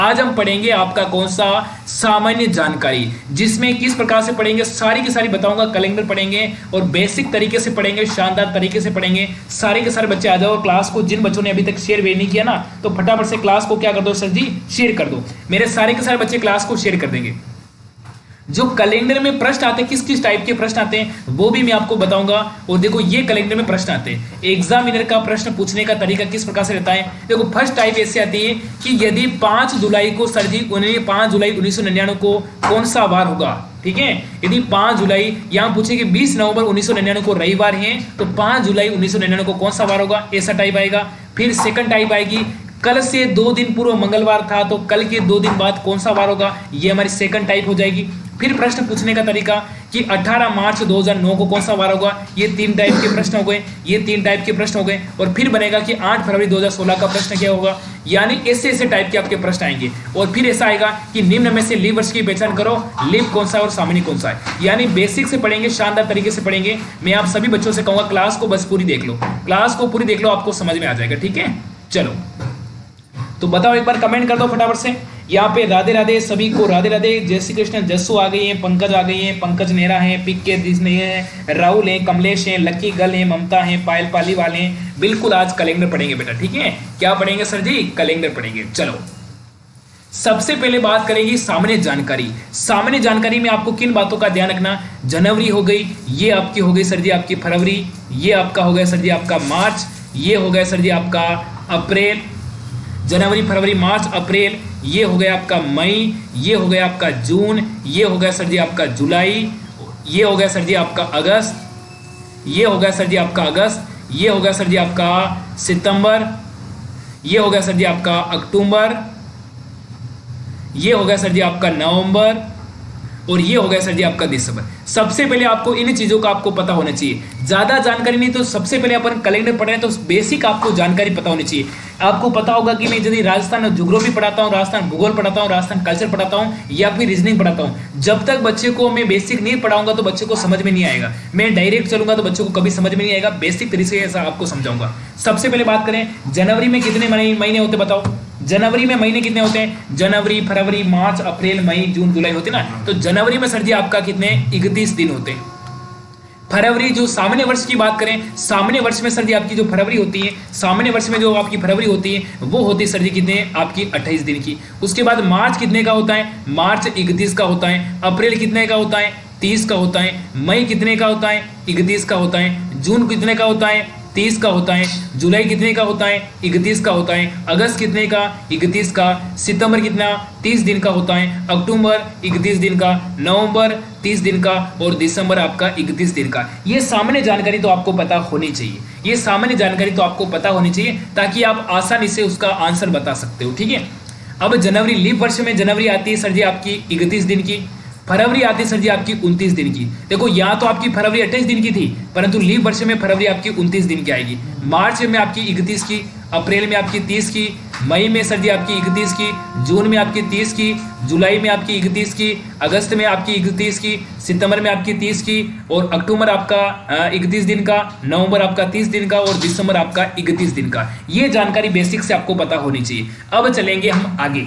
आज हम पढ़ेंगे आपका कौन सा सामान्य जानकारी, जिसमें किस प्रकार से पढ़ेंगे सारी की सारी बताऊंगा। कैलेंडर पढ़ेंगे और बेसिक तरीके से पढ़ेंगे, शानदार तरीके से पढ़ेंगे। सारे के सारे बच्चे आ जाओ क्लास को। जिन बच्चों ने अभी तक शेयर नहीं किया ना, तो फटाफट से क्लास को क्या कर दो सर जी, शेयर कर दो। मेरे सारे के सारे बच्चे क्लास को शेयर कर देंगे। जो कैलेंडर में प्रश्न आते हैं, किस किस टाइप के प्रश्न आते हैं वो भी मैं आपको बताऊंगा। और देखो ये कैलेंडर में प्रश्न आते हैं, एग्जामिनर का प्रश्न पूछने का तरीका किस प्रकार से रहता है। देखो फर्स्ट टाइप ऐसे आती है कि यदि 5 जुलाई को सर जी 5 जुलाई 1999 को कौन सा वार होगा, ठीक है। यदि 5 जुलाई यहाँ पूछे कि 20 नवंबर 1999 को रविवार है, तो 5 जुलाई 1999 को कौन सा वार होगा, ऐसा टाइप आएगा। फिर सेकंड टाइप आएगी, कल से 2 दिन पूर्व मंगलवार था, तो कल के 2 दिन बाद कौन सा वार होगा, ये हमारी सेकंड टाइप हो जाएगी। फिर प्रश्न पूछने का तरीका कि 18 मार्च 2009 को कौन सा वार होगा, ये 3 टाइप के प्रश्न हो गए, ये 3 टाइप के प्रश्न हो गए। और फिर बनेगा कि 8 फरवरी 2016 का प्रश्न क्या होगा। यानी ऐसे ऐसे टाइप के आपके प्रश्न आएंगे। और फिर ऐसा आएगा कि निम्न में से लीप वर्ष की पहचान करो, लीप कौन सा है और सामान्य कौन सा है। यानी बेसिक से पढ़ेंगे, शानदार तरीके से पढ़ेंगे। मैं आप सभी बच्चों से कहूंगा क्लास को बस पूरी देख लो, क्लास को पूरी देख लो, आपको समझ में आ जाएगा, ठीक है। चलो तो बताओ, एक बार कमेंट कर दो फटाफट से। यहाँ पे राधे राधे सभी को, राधे राधे, जय श्री कृष्ण। जस्सू आ गई है, पंकज आ गई है, पंकज नेहरा है, पिक के जिसने है, राहुल है, कमलेश है, लकी गर्ल है, ममता है, पायल पाली वाले हैं। बिल्कुल आज कैलेंडर पढ़ेंगे बेटा, ठीक है। क्या पढ़ेंगे सर जी, कैलेंडर पढ़ेंगे। चलो सबसे पहले बात करेंगे सामान्य जानकारी। सामान्य जानकारी में आपको किन बातों का ध्यान रखना, जनवरी हो गई, ये आपकी हो गई सर जी आपकी फरवरी, ये आपका हो गया सर जी आपका मार्च, ये हो गया सर जी आपका अप्रैल, जनवरी फरवरी मार्च अप्रैल, ये हो गया आपका मई, ये हो गया आपका जून, ये हो गया सर जी आपका जुलाई, ये हो गया सर जी आपका अगस्त, ये हो गया सर जी आपका अगस्त, ये हो गया सर जी आपका सितंबर, ये हो गया सर जी आपका अक्टूबर, ये हो गया सर जी आपका नवंबर, और ये हो गया सर जी आपका दिसंबर। सबसे पहले आपको इन चीजों का आपको पता होना चाहिए। ज्यादा जानकारी नहीं तो सबसे पहले अपन कैलेंडर पढ़ रहे हैं तो बेसिक आपको जानकारी पता होनी चाहिए। आपको पता होगा कि मैं यदि राजस्थान ज्योग्राफी पढ़ाता हूँ, राजस्थान भूगोल पढ़ाता हूँ, राजस्थान कल्चर पढ़ाता हूँ या फिर रीजनिंग पढ़ाता हूँ, जब तक बच्चे को मैं बेसिक नहीं पढ़ाऊंगा तो बच्चे को समझ में नहीं आएगा। मैं डायरेक्ट चलूंगा तो बच्चों को कभी समझ में नहीं आएगा। बेसिक तरीके से आपको समझाऊंगा। सबसे पहले बात करें, जनवरी में कितने महीने होते बताओ। जनवरी में महीने कितने होते हैं, जनवरी फरवरी मार्च अप्रैल मई जून जुलाई होते ना। तो जनवरी में सर जी आपका कितने, 31 दिन होते हैं। फरवरी, जो सामान्य वर्ष की बात करें, सामान्य वर्ष में सर जी आपकी जो फरवरी होती है, सामान्य वर्ष में जो आपकी फरवरी होती है वो होती है सर जी कितने, आपकी 28 दिन की। उसके बाद मार्च कितने का होता है, मार्च 31 का होता है। अप्रैल कितने का होता है, 30 का होता है। मई कितने का होता है, 31 का होता है। जून कितने का होता है, 30 का होता है। जुलाई कितने का होता है, 31 का होता है। अगस्त कितने का, 31 का। सितंबर कितना, 30 दिन का होता है। अक्टूबर 31 दिन का। नवंबर 30 दिन का। और दिसंबर आपका 31 दिन का। ये सामान्य जानकारी तो आपको पता होनी चाहिए, ये सामान्य जानकारी तो आपको पता होनी चाहिए ताकि आप आसानी से उसका आंसर बता सकते हो, ठीक है। अब जनवरी, लीप वर्ष में जनवरी आती है सर जी आपकी 31 दिन की। फरवरी आती है सर जी आपकी 29 दिन की। देखो यहाँ तो आपकी फरवरी 28 दिन की थी, परंतु लीप वर्ष में फरवरी आपकी 29 दिन की आएगी। मार्च में आपकी 31 की, अप्रैल में आपकी 30 की, मई में सर जी आपकी 31 की, जून में आपकी 30 की, जुलाई में आपकी 31 की, अगस्त में आपकी 31 की, सितंबर में आपकी 30 की, और अक्टूबर आपका 31 दिन का, नवंबर आपका 30 दिन का, और दिसंबर आपका 31 दिन का। ये जानकारी बेसिक से आपको पता होनी चाहिए। अब चलेंगे हम आगे।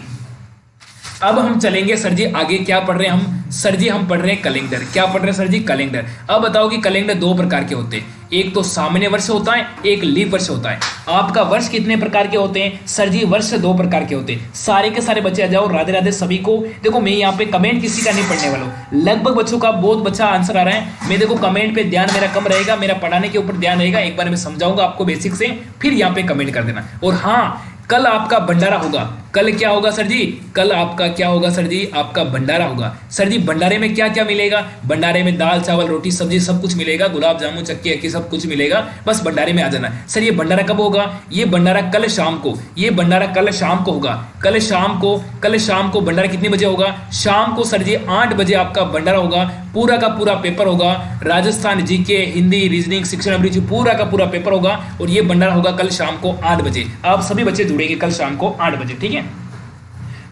अब हम चलेंगे सर जी आगे, क्या पढ़ रहे हैं हम, सर जी हम पढ़ रहे हैं कैलेंडर। क्या पढ़ रहे हैं सर जी, कैलेंडर। अब बताओ कि कैलेंडर 2 प्रकार के होते हैं, एक तो सामान्य वर्ष होता है, एक लीप वर्ष होता है। आपका वर्ष कितने प्रकार के होते हैं, सर जी वर्ष 2 प्रकार के होते हैं। सारे के सारे बच्चे आ जाओ, राधे राधे सभी को। देखो मैं यहाँ पे कमेंट किसी का नहीं पढ़ने वाला हूँ, लगभग बच्चों का बहुत बच्चा आंसर आ रहा है। मैं देखो कमेंट पे ध्यान मेरा कम रहेगा, मेरा पढ़ाने के ऊपर ध्यान रहेगा। एक बार मैं समझाऊंगा आपको बेसिक से, फिर यहाँ पे कमेंट कर देना। और हाँ, कल आपका भंडारा होगा। कल क्या होगा सर जी, कल आपका क्या होगा सर जी, आपका भंडारा होगा। सर जी भंडारे में क्या क्या मिलेगा, भंडारे में दाल चावल रोटी सब्जी सब कुछ मिलेगा, गुलाब जामुन चक्की अक्की सब कुछ मिलेगा। बस भंडारे में आ जाना। सर ये भंडारा कब होगा, ये भंडारा कल शाम को, ये भंडारा कल शाम को होगा। कल शाम को भंडारा कितने बजे होगा, शाम को सर जी 8 बजे आपका भंडारा होगा। पूरा का पूरा पेपर होगा, राजस्थान जीके, हिंदी, रीजनिंग, शिक्षण अभिरुचि, पूरा का पूरा पेपर होगा। और ये भंडारा होगा कल शाम को 8 बजे। आप सभी बच्चे जुड़ेंगे कल शाम को 8 बजे, ठीक है।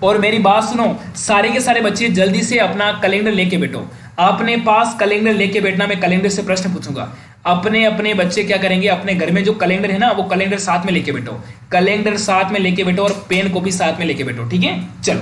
और मेरी बात सुनो, सारे के सारे बच्चे जल्दी से अपना कैलेंडर लेके बैठो। आपने पास कैलेंडर लेके बैठना, मैं कैलेंडर से प्रश्न पूछूंगा। अपने अपने बच्चे क्या करेंगे, अपने घर में जो कैलेंडर है ना वो कैलेंडर साथ में लेके बैठो, कैलेंडर साथ में लेके बैठो और पेन कॉपी साथ में लेके बैठो, ठीक है। चलो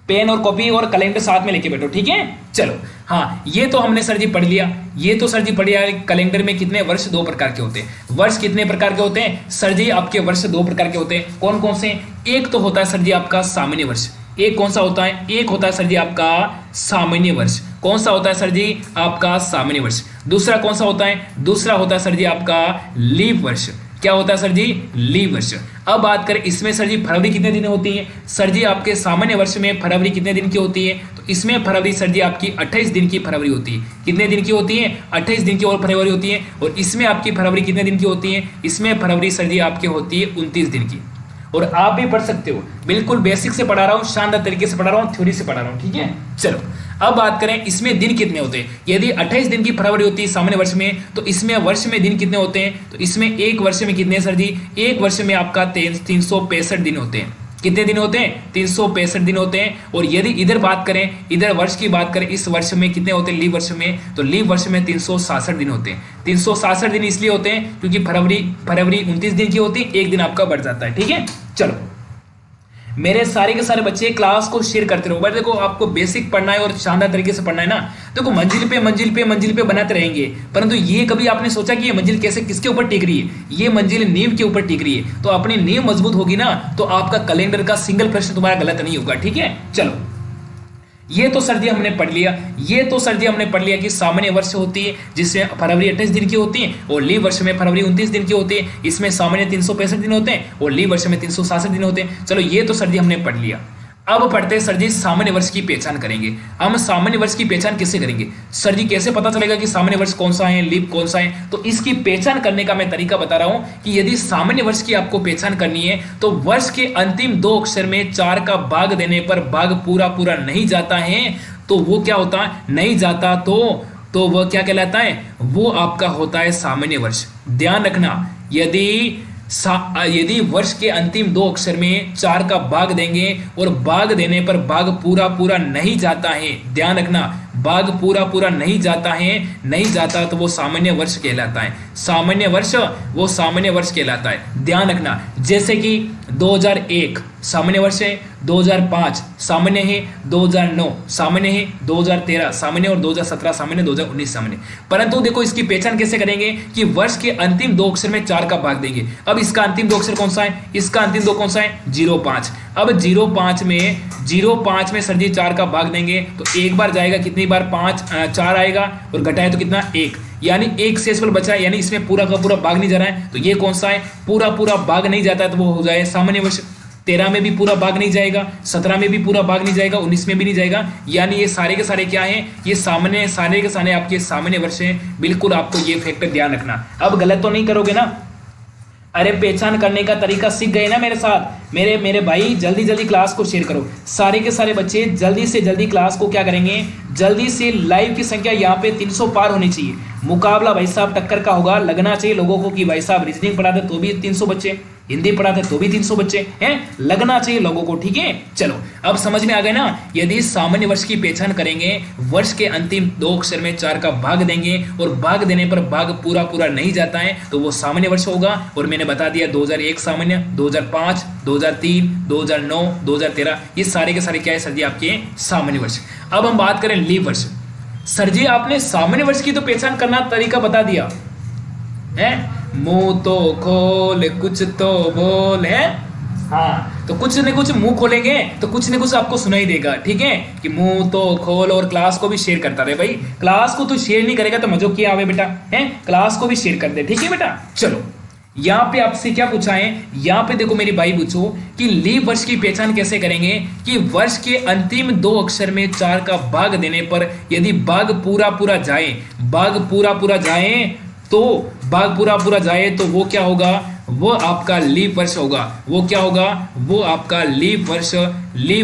पेन और कॉपी और कैलेंडर साथ में लेके बैठो, ठीक है। चलो हाँ, ये तो हमने सर जी पढ़ लिया, ये तो सर जी पढ़ लिया कैलेंडर में कितने वर्ष दो प्रकार के होते हैं। वर्ष कितने प्रकार के होते हैं सर जी, आपके वर्ष दो प्रकार के होते हैं। कौन कौन से? एक तो होता है सर जी आपका सामान्य वर्ष। एक कौन सा होता है? एक होता है सर जी आपका सामान्य वर्ष। कौन सा होता है सर जी? आपका सामान्य वर्ष। दूसरा कौन सा होता है? दूसरा होता है सर जी आपका लीप वर्ष। क्या होता है सर जी? लीप वर्ष। अब बात करें इसमें सर जी फरवरी कितने दिन होती है? सर जी आपके सामान्य वर्ष में फरवरी कितने दिन की होती है? तो इसमें फरवरी सर जी आपकी 28 दिन की फरवरी होती है। कितने दिन की होती है? 28 दिन की और फरवरी होती है। और इसमें आपकी फरवरी कितने दिन की होती है? इसमें फरवरी सर जी आपकी होती है 29 दिन की। और आप भी पढ़ सकते हो, बिल्कुल बेसिक से पढ़ा रहा हूँ, शानदार तरीके से पढ़ा रहा हूँ, थ्योरी से पढ़ा रहा हूँ, ठीक है। चलो अब बात करें इसमें दिन कितने होते हैं। यदि 28 दिन की फरवरी होती है सामान्य वर्ष में, तो इसमें वर्ष में दिन कितने होते हैं? तो इसमें एक वर्ष में कितने सर जी? एक वर्ष में आपका 365 दिन होते हैं। कितने दिन होते हैं? 365 दिन होते हैं। और यदि इधर बात करें, इधर वर्ष की बात करें, इस वर्ष में कितने होते हैं लीप वर्ष में? तो लीप वर्ष में 366 दिन होते हैं। 366 दिन इसलिए होते हैं क्योंकि फरवरी 29 दिन की होती है, एक दिन आपका बढ़ जाता है, ठीक है। चलो मेरे सारे के सारे बच्चे क्लास को शेयर करते रहो। भाई देखो आपको बेसिक पढ़ना है और शानदार तरीके से पढ़ना है ना। देखो मंजिल पे मंजिल पे मंजिल पे बनाते रहेंगे, परंतु ये कभी आपने सोचा कि ये मंजिल कैसे किसके ऊपर टिक रही है? ये मंजिल नींव के ऊपर टिक रही है। तो अपनी नींव मजबूत होगी ना, तो आपका कैलेंडर का सिंगल प्रश्न तुम्हारा गलत नहीं होगा, ठीक है। चलो ये तो सर जी हमने पढ़ लिया, ये तो सर जी हमने पढ़ लिया कि सामान्य वर्ष होती है जिसमें फरवरी 28 दिन की होती है और लीप वर्ष में फरवरी 29 दिन की होती है। इसमें सामान्य 365 दिन होते हैं और लीप वर्ष में 366 दिन होते हैं। चलो ये तो सर जी हमने पढ़ लिया। अब पढ़ते हैं सर जी सामान्य वर्ष की पहचान करेंगे। हम सामान्य वर्ष की पहचान कैसे करेंगे सर जी? कैसे पता चलेगा कि सामान्य वर्ष कौन सा है, लीप कौन सा है? तो इसकी पहचान करने का मैं तरीका बता रहा हूं कि यदि सामान्य वर्ष की आपको पहचान करनी है तो वर्ष के अंतिम 2 अक्षर में 4 का भाग देने पर भाग पूरा पूरा नहीं जाता है तो वो क्या होता है? नहीं जाता तो वह क्या कहलाता है? वो आपका होता है सामान्य वर्ष। ध्यान रखना, यदि वर्ष के अंतिम 2 अक्षर में 4 का भाग देंगे और भाग देने पर भाग पूरा पूरा नहीं जाता है, ध्यान रखना, भाग पूरा पूरा नहीं जाता है, नहीं जाता तो वो सामान्य वर्ष कहलाता है। सामान्य वर्ष वो सामान्य वर्ष कहलाता है। ध्यान रखना, जैसे कि 2001 सामान्य वर्ष है, 2005 सामान्य है, 2009 सामान्य है, 2013 सामान्य और 2017 सामान्य, 2019 सामान्य। परंतु देखो इसकी पहचान कैसे करेंगे कि वर्ष के अंतिम 2 अक्षर में 4 का भाग देंगे। अब इसका अंतिम 2 अक्षर कौन सा है? इसका अंतिम 2 कौन सा है? 05। अब 05 में सर जी 4 का भाग देंगे तो एक बार जाएगा, कितनी बार? 4 आएगा और घटाए तो कितना? 1, यानी एक शेषफल बचा है, यानी इसमें पूरा का पूरा भाग नहीं जा रहा है। तो ये कौन सा है? पूरा पूरा भाग नहीं जाता है तो वो हो जाए सामान्य वर्ष। 13 में भी पूरा भाग नहीं जाएगा, 17 में भी पूरा भाग नहीं जाएगा, 19 में भी नहीं जाएगा, यानी ये सारे के सारे क्या हैं? ये सामान्य, सारे के सारे आपके सामान्य वर्ष हैं। बिल्कुल आपको ये फैक्टर ध्यान रखना। अब गलत तो नहीं करोगे ना? अरे पहचान करने का तरीका सीख गए ना मेरे साथ? मेरे भाई जल्दी जल्दी क्लास को शेयर करो। सारे के सारे बच्चे जल्दी से जल्दी क्लास को क्या करेंगे? जल्दी से लाइव की संख्या यहाँ पे 300 पार होनी चाहिए। मुकाबला भाई साहब टक्कर का होगा। लगना चाहिए लोगों को कि भाई साहब रीजनिंग पढ़ाते तो भी 300 बच्चे, हिंदी पढ़ाते तो भी 300 बच्चे हैं, लगना चाहिए लोगों को, ठीक है। चलो अब समझ में आ गए ना? यदि सामान्य वर्ष की पहचान करेंगे, वर्ष के अंतिम 2 अक्षर में 4 का भाग देंगे और भाग देने पर भाग पूरा पूरा नहीं जाता है तो वो सामान्य वर्ष होगा। और मैंने बता दिया 2001 सामान्य, 2005, 2003, 2009, 2013 ये सारे के सारे क्या है सर जी? आपके सामान्य वर्ष। अब हम बात करें लीप वर्ष। सर जी आपने सामान्य वर्ष की तो पहचान करना तरीका बता दिया है, मुंह तो खोल कुछ तो बोल है। हाँ तो कुछ न कुछ मुंह खोलेंगे तो कुछ न कुछ आपको सुनाई देगा, ठीक है, कि मुंह तो खोल। और क्लास को भी शेयर करता रहे भाई। क्लास को तो शेयर नहीं करेगा तो मजो क्या आवे बेटा, है? क्लास को भी शेयर कर दे, ठीक है बेटा। चलो यहाँ पे आपसे क्या पूछा है? यहाँ पे देखो मेरे भाई पूछो कि लीप वर्ष की पहचान कैसे करेंगे कि वर्ष के अंतिम 2 अक्षर में 4 का भाग देने पर यदि भाग पूरा पूरा जाए, भाग पूरा पूरा जाए तो भाग पूरा पूरा जाए तो वो क्या होगा? वो आपका लीप वर्ष होगा। वो क्या होगा? वो आपका लीप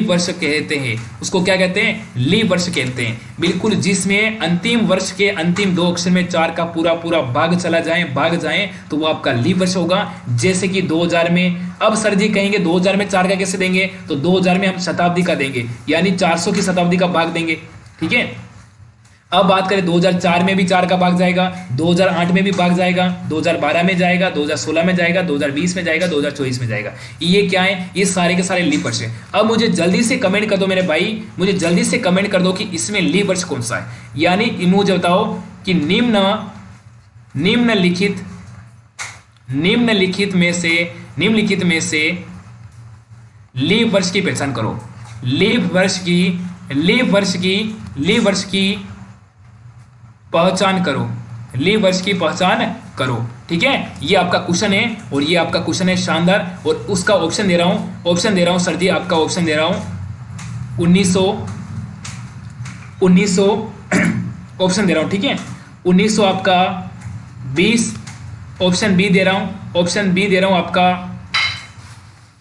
वर्ष कहते हैं। उसको क्या कहते हैं? लीप वर्ष कहते हैं। बिल्कुल, जिसमें अंतिम वर्ष के अंतिम 2 अक्षर में 4 का पूरा पूरा भाग चला जाए, भाग जाए तो वो आपका लीप वर्ष होगा। जैसे कि 2000 में, अब सर जी कहेंगे 2000 में 4 का कैसे देंगे? तो 2000 में हम शताब्दी का देंगे, यानी 400 की शताब्दी का भाग देंगे, ठीक है। अब बात करें 2004 में भी 4 का भाग जाएगा, 2008 में भी भाग जाएगा, 2012 में जाएगा, 2016 में जाएगा, 2020 में जाएगा, 2024 में जाएगा। ये क्या है? ये सारे के सारे लीप वर्ष है। अब मुझे जल्दी से कमेंट कर दो मेरे भाई, मुझे जल्दी से कमेंट कर दो कि इसमें लीप वर्ष कौन सा है। यानी मुझे बताओ कि निम्नलिखित में से लीप वर्ष की पहचान करो। लीप वर्ष की पहचान करो। लीप वर्ष की पहचान करो। ठीक है, ये आपका क्वेश्चन है और ये आपका क्वेश्चन है शानदार। और उसका ऑप्शन दे रहा हूं सर जी, आपका ऑप्शन दे रहा हूं 1900 ऑप्शन दे रहा हूं। ठीक है, 1900 आपका 20, ऑप्शन बी दे रहा हूं आपका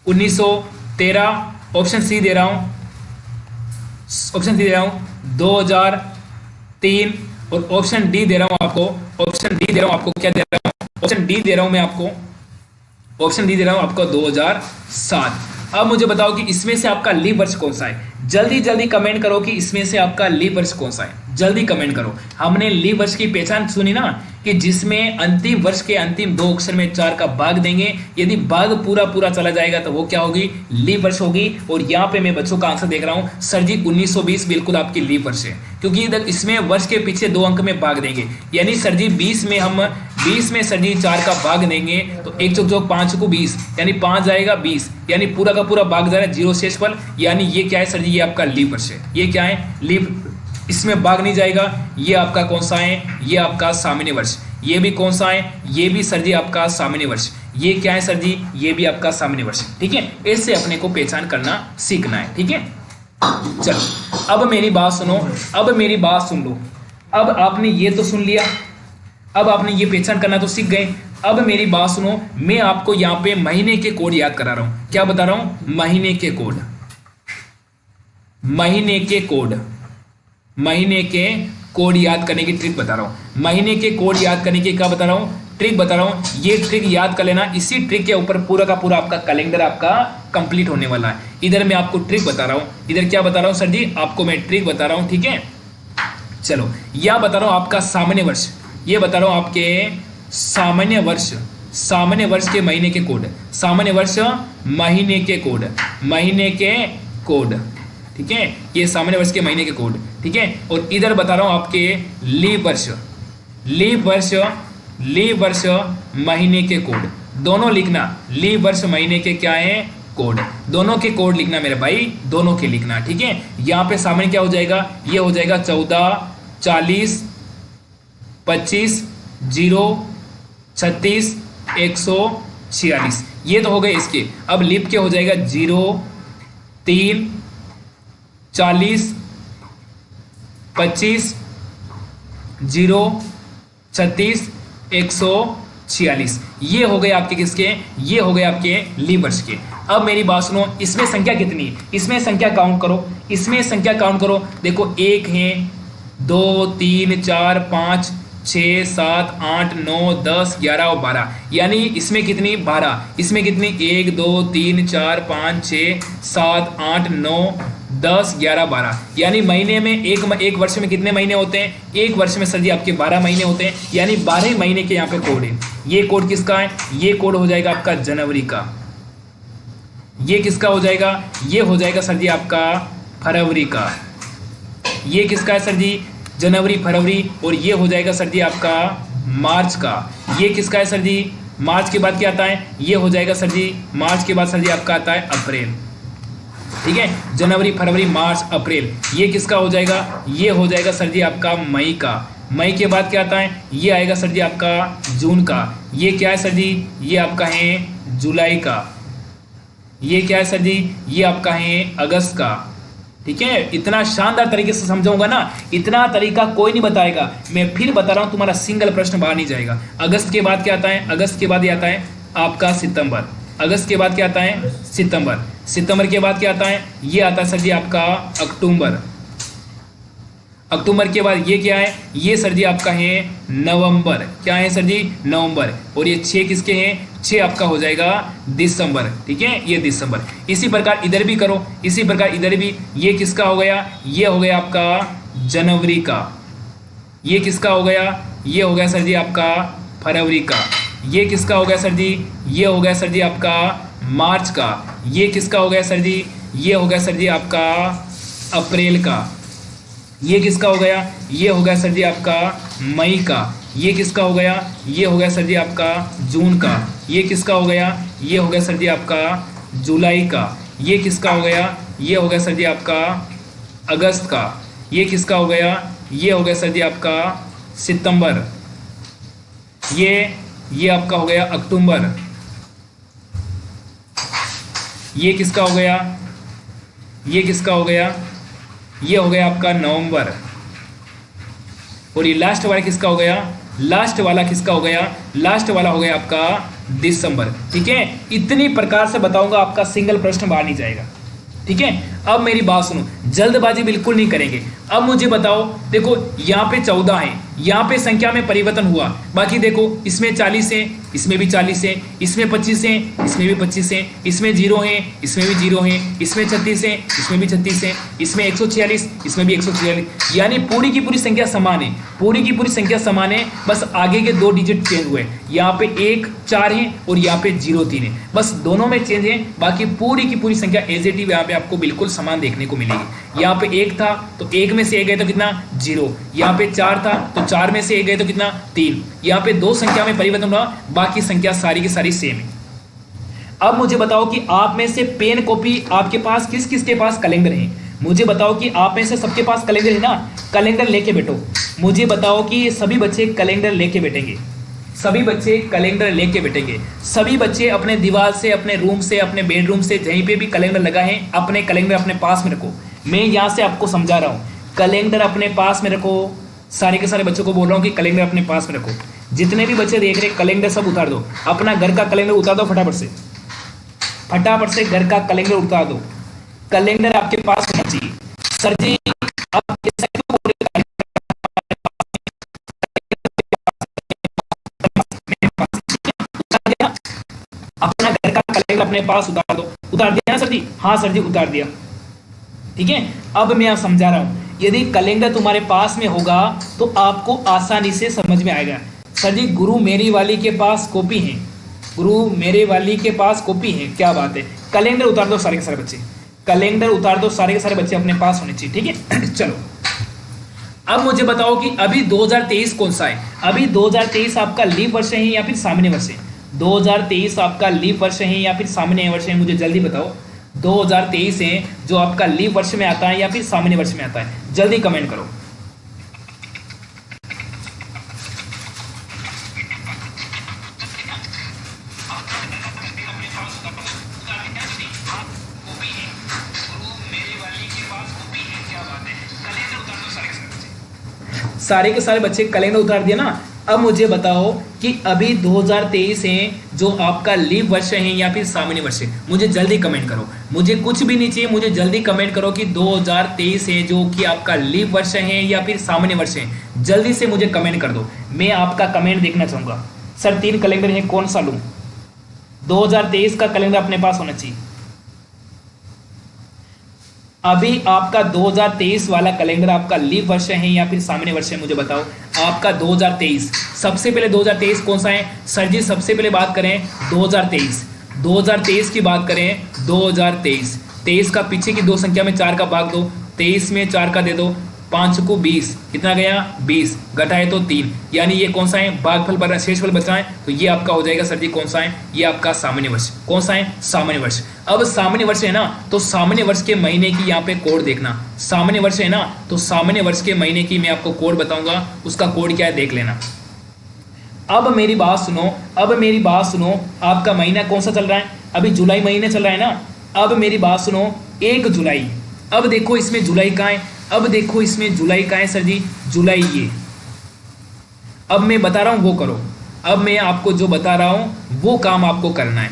1913, ऑप्शन सी दे रहा हूं 2003 और ऑप्शन डी दे रहा हूं आपको क्या दे रहा हूं? ऑप्शन डी दे रहा हूं मैं आपको 2007। अब मुझे बताओ कि इसमें से आपका लीप वर्ष कौन सा है। जल्दी कमेंट करो कि इसमें से आपका लीप वर्ष कौन सा है। जल्दी कमेंट करो। हमने लीप वर्ष की पहचान सुनी ना, कि जिसमें अंतिम वर्ष के अंतिम 2 अक्षर में 4 का भाग देंगे। यदि भाग पूरा चला जाएगा तो वो क्या होगी? लीप वर्ष होगी। और यहाँ पे मैं बच्चों का आंसर देख रहा हूँ सर जी 1920 बिल्कुल आपकी लीप वर्ष है, क्योंकि इसमें वर्ष के पीछे 2 अंक में भाग देंगे। यानी सर जी 20 में सर जी 4 का भाग देंगे तो 1 चौक 5 को 20, यानी 5 जाएगा 20, यानी पूरा का पूरा भाग जा रहा है 0 शेषफल। यानी ये क्या है सर जी? ये आपका लीप वर्ष है। ये क्या है? लीप, इसमें भाग नहीं जाएगा। ये आपका कौन सा है? ये आपका सामान्य वर्ष। ये भी कौन सा है? ये भी सर जी आपका सामान्य वर्ष। ये क्या है सर जी? ये भी आपका सामान्य वर्ष। ठीक है, इससे अपने को पहचान करना सीखना है। ठीक है, चलो अब मेरी बात सुन लो। अब आपने ये तो सुन लिया, अब आपने ये पहचान करना तो सीख गए। अब मेरी बात सुनो, मैं आपको यहाँ पे महीने के कोड याद करा रहा हूं। क्या बता रहा हूं? महीने के कोड याद करने की ट्रिक बता रहा हूं। महीने के कोड याद करने की क्या बता रहा हूं? ट्रिक बता रहा हूं। ये ट्रिक याद कर लेना। इसी ट्रिक के ऊपर पूरा का पूरा आपका कैलेंडर आपका कंप्लीट होने वाला है। इधर मैं आपको ट्रिक बता रहा हूं, इधर क्या बता रहा हूं सर जी? आपको मैं ट्रिक बता रहा हूं। ठीक है, चलो यह बता रहा हूं आपका सामान्य वर्ष। ये बता रहा हूं आपके सामान्य वर्ष के महीने के कोड। सामान्य वर्ष महीने के कोड। ठीक है, ये सामान्य वर्ष के महीने के कोड। ठीक है, और इधर बता रहा हूं आपके लीप वर्ष महीने के कोड। दोनों लिखना, लीप वर्ष महीने के क्या है? कोड। दोनों के कोड लिखना मेरे भाई, दोनों के लिखना। ठीक है, यहाँ पे सामान्य क्या हो जाएगा? ये हो जाएगा 14, 40, 25, 0, 36, 146। ये तो हो गए इसके। अब लीप के हो जाएगा 0, 3, 40, 25, 0, 36, 146। ये हो गए आपके किसके? ये हो गए आपके लीप वर्ष के। अब मेरी बात सुनो, इसमें संख्या कितनी? इसमें संख्या काउंट करो। देखो 1 है, 2, 3, 4, 5, 6, 7, 8, 9, 10, 11 और 12। यानी इसमें कितनी? 12। इसमें कितनी? 1, 2, 3, 4, 5, 6, 7, 8, 9, 10, 11, 12। यानी महीने में एक वर्ष में कितने महीने होते हैं? एक वर्ष में सर जी आपके 12 महीने होते हैं। यानी 12 महीने के यहाँ पे कोड है। ये कोड किसका है? ये कोड हो जाएगा आपका जनवरी का। ये किसका हो जाएगा? ये हो जाएगा सर जी आपका फरवरी का। ये किसका है सर जी? जनवरी, फरवरी। और ये हो जाएगा सर जी आपका मार्च का। ये किसका है सर जी? मार्च के बाद क्या आता है? ये हो जाएगा सर जी, मार्च के बाद सर जी आपका आता है अप्रैल। ठीक है, जनवरी, फरवरी, मार्च, अप्रैल। ये किसका हो जाएगा? ये हो जाएगा सर जी आपका मई का। मई के बाद क्या आता है? ये आएगा सर जी आपका जून का। ये क्या है सर जी? ये आपका है जुलाई का। ये क्या है सर जी? ये आपका है अगस्त का। ठीक है, इतना शानदार तरीके से समझाऊंगा ना, इतना तरीका कोई नहीं बताएगा। मैं फिर बता रहा हूं, तुम्हारा सिंगल प्रश्न बाहर नहीं जाएगा। अगस्त के बाद क्या आता है? अगस्त के बाद ये आता है आपका सितंबर। अगस्त के बाद क्या आता है? सितंबर। सितंबर के बाद क्या आता है? ये आता है सर जी आपका अक्टूबर। अक्टूबर के बाद ये क्या है? ये सर जी आपका है नवंबर। क्या है सर जी? नवंबर। और ये 6 किसके हैं? 6 आपका हो जाएगा दिसंबर। ठीक है, ये दिसंबर। इसी प्रकार इधर भी करो, इसी प्रकार इधर भी। ये किसका हो गया? ये हो गया आपका जनवरी का। ये किसका हो गया? ये हो गया सर जी आपका फरवरी का। ये किसका हो गया सर जी? ये हो गया सर जी आपका मार्च का। ये किसका हो गया सर जी? ये हो गया सर जी आपका अप्रैल का। ये किसका हो गया? ये हो गया सर जी आपका मई का। ये किसका हो गया? ये हो गया सर जी आपका जून का। ये किसका हो गया? ये हो गया सर जी आपका जुलाई का। ये किसका हो गया? ये हो गया सर जी आपका अगस्त का। ये किसका हो गया? ये हो गया सर जी आपका सितंबर। ये आपका हो गया अक्टूबर। ये किसका हो गया? ये किसका हो गया? ये हो गया आपका नवंबर। और ये लास्ट वाला किसका हो गया? लास्ट वाला किसका हो गया? लास्ट वाला हो गया आपका दिसंबर। ठीक है, इतनी प्रकार से बताऊंगा, आपका सिंगल प्रश्न बाहर नहीं जाएगा। ठीक है, अब मेरी बात सुनो, जल्दबाजी बिल्कुल नहीं करेंगे। अब मुझे बताओ, देखो यहाँ पे 14 है, यहाँ पे संख्या में परिवर्तन हुआ, बाकी देखो इसमें 40 है, इसमें भी 40 है, इसमें 25 है, इसमें भी 25 है, इसमें 0 है, इसमें भी 0 है, इसमें 36 है, इसमें भी 36 है, इसमें 146, इसमें भी 146, यानी पूरी की पूरी संख्या समान है। पूरी की पूरी संख्या समान है, बस आगे के 2 डिजिट चेंज हुए। यहाँ पे 1 4 है और यहाँ पे 0 3 है, बस दोनों में चेंज है, बाकी पूरी की पूरी संख्या एज इट इज यहाँ पे आपको बिल्कुल समान देखने को मिलेगी। यहाँ पे 1 था तो 1 में से 1 गए तो कितना? 0। यहाँ पे 4 था तो 4 में से 1 गए तो कितना? 3। यहाँ पे 2 संख्या में परिवर्तन हुआ, बाकी संख्या सारी की सारी सेम है। अब मुझे बताओ कि आप में से पेन कॉपी आपके पास किस किस के पास कैलेंडर है? मुझे बताओ कि आप में से सबके पास कैलेंडर है ना? कैलेंडर लेके बैठो। मुझे बताओ कि सभी बच्चे कैलेंडर लेके बैठेंगे। सभी बच्चे कैलेंडर लेके बैठेंगे। सभी बच्चे अपने दीवार से, अपने रूम से, अपने बेडरूम से, जहीं पे भी कैलेंडर लगा है, अपने कैलेंडर अपने पास में रखो। मैं यहाँ से आपको समझा रहा हूँ, कैलेंडर अपने पास में रखो। सारे के सारे बच्चों को बोल रहा हूँ कि कैलेंडर अपने पास में रखो। जितने भी बच्चे देख रहे हैं कैलेंडर सब उतार दो, अपना घर का कैलेंडर उतार दो फटाफट से। फटाफट से घर का कैलेंडर उतार दो। कैलेंडर आपके पास होना चाहिए। सर जी आप ऐसा क्यों बोल रहे हैं? अपना घर का कैलेंडर अपने पास उतार दो। उतार दिया ना सर जी? हाँ सर जी उतार दिया। ठीक है, अब मैं आप समझा रहा हूं, यदि कैलेंडर तुम्हारे पास में होगा तो आपको आसानी से समझ में आएगा। सर जी गुरु मेरी वाली के पास कॉपी है, गुरु मेरे वाली के पास कॉपी है, क्या बात है। कैलेंडर उतार दो सारे के सारे बच्चे, कैलेंडर उतार दो सारे के सारे बच्चे, अपने पास होने चाहिए। ठीक है चलो, अब मुझे बताओ कि अभी 2023 कौन सा है? अभी 2023 आपका लीप वर्ष है या फिर सामान्य वर्ष है? 2023 आपका लीप वर्ष है या फिर सामान्य वर्ष है? मुझे जल्दी बताओ। 2023 है जो आपका लीप वर्ष में आता है या फिर सामान्य वर्ष में आता है? जल्दी कमेंट करो। सारे के सारे बच्चे कैलेंडर उतार दिया ना? अब मुझे बताओ कि अभी 2023 है जो आपका लीप वर्ष है या फिर सामान्य वर्ष है? मुझे जल्दी कमेंट करो। मुझे कुछ भी नहीं चाहिए, मुझे जल्दी कमेंट करो कि 2023 है जो कि आपका लीप वर्ष है या फिर सामान्य वर्ष है। जल्दी से मुझे कमेंट कर दो, मैं आपका कमेंट देखना चाहूंगा। सर 3 कैलेंडर है, कौन सा लूँ? 2023 का कैलेंडर अपने पास होना चाहिए। अभी आपका 2023 वाला कैलेंडर आपका लीप वर्ष है या फिर सामान्य वर्ष है? मुझे बताओ आपका 2023। सबसे पहले 2023 कौन सा है? सर जी सबसे पहले बात करें 2023 की बात करें 2023। 23 का पीछे की 2 संख्या में 4 का भाग दो, 23 में 4 का दे दो, 5 को 20, कितना गया? 20, घटाए तो 3, यानी ये कौन सा है? भागफल पर शेषफल बचा है, तो ये आपका हो जाएगा सर जी कौन सा है? ये आपका सामान्य वर्ष। कौन सा है? सामान्य वर्ष। अब सामान्य वर्ष है ना, तो सामान्य वर्ष के महीने की यहाँ पे कोड देखना। सामान्य वर्ष है ना, तो सामान्य वर्ष के महीने की मैं आपको कोड बताऊंगा, उसका कोड क्या है देख लेना। अब मेरी बात सुनो, अब मेरी बात सुनो, आपका महीना कौन सा चल रहा है? अभी जुलाई महीने चल रहा है ना? अब मेरी बात सुनो, 1 जुलाई। अब देखो इसमें जुलाई कहाँ है? अब देखो इसमें जुलाई का है सर जी, जुलाई ये। अब मैं बता रहा हूं वो करो। अब मैं आपको जो बता रहा हूं वो काम आपको करना है।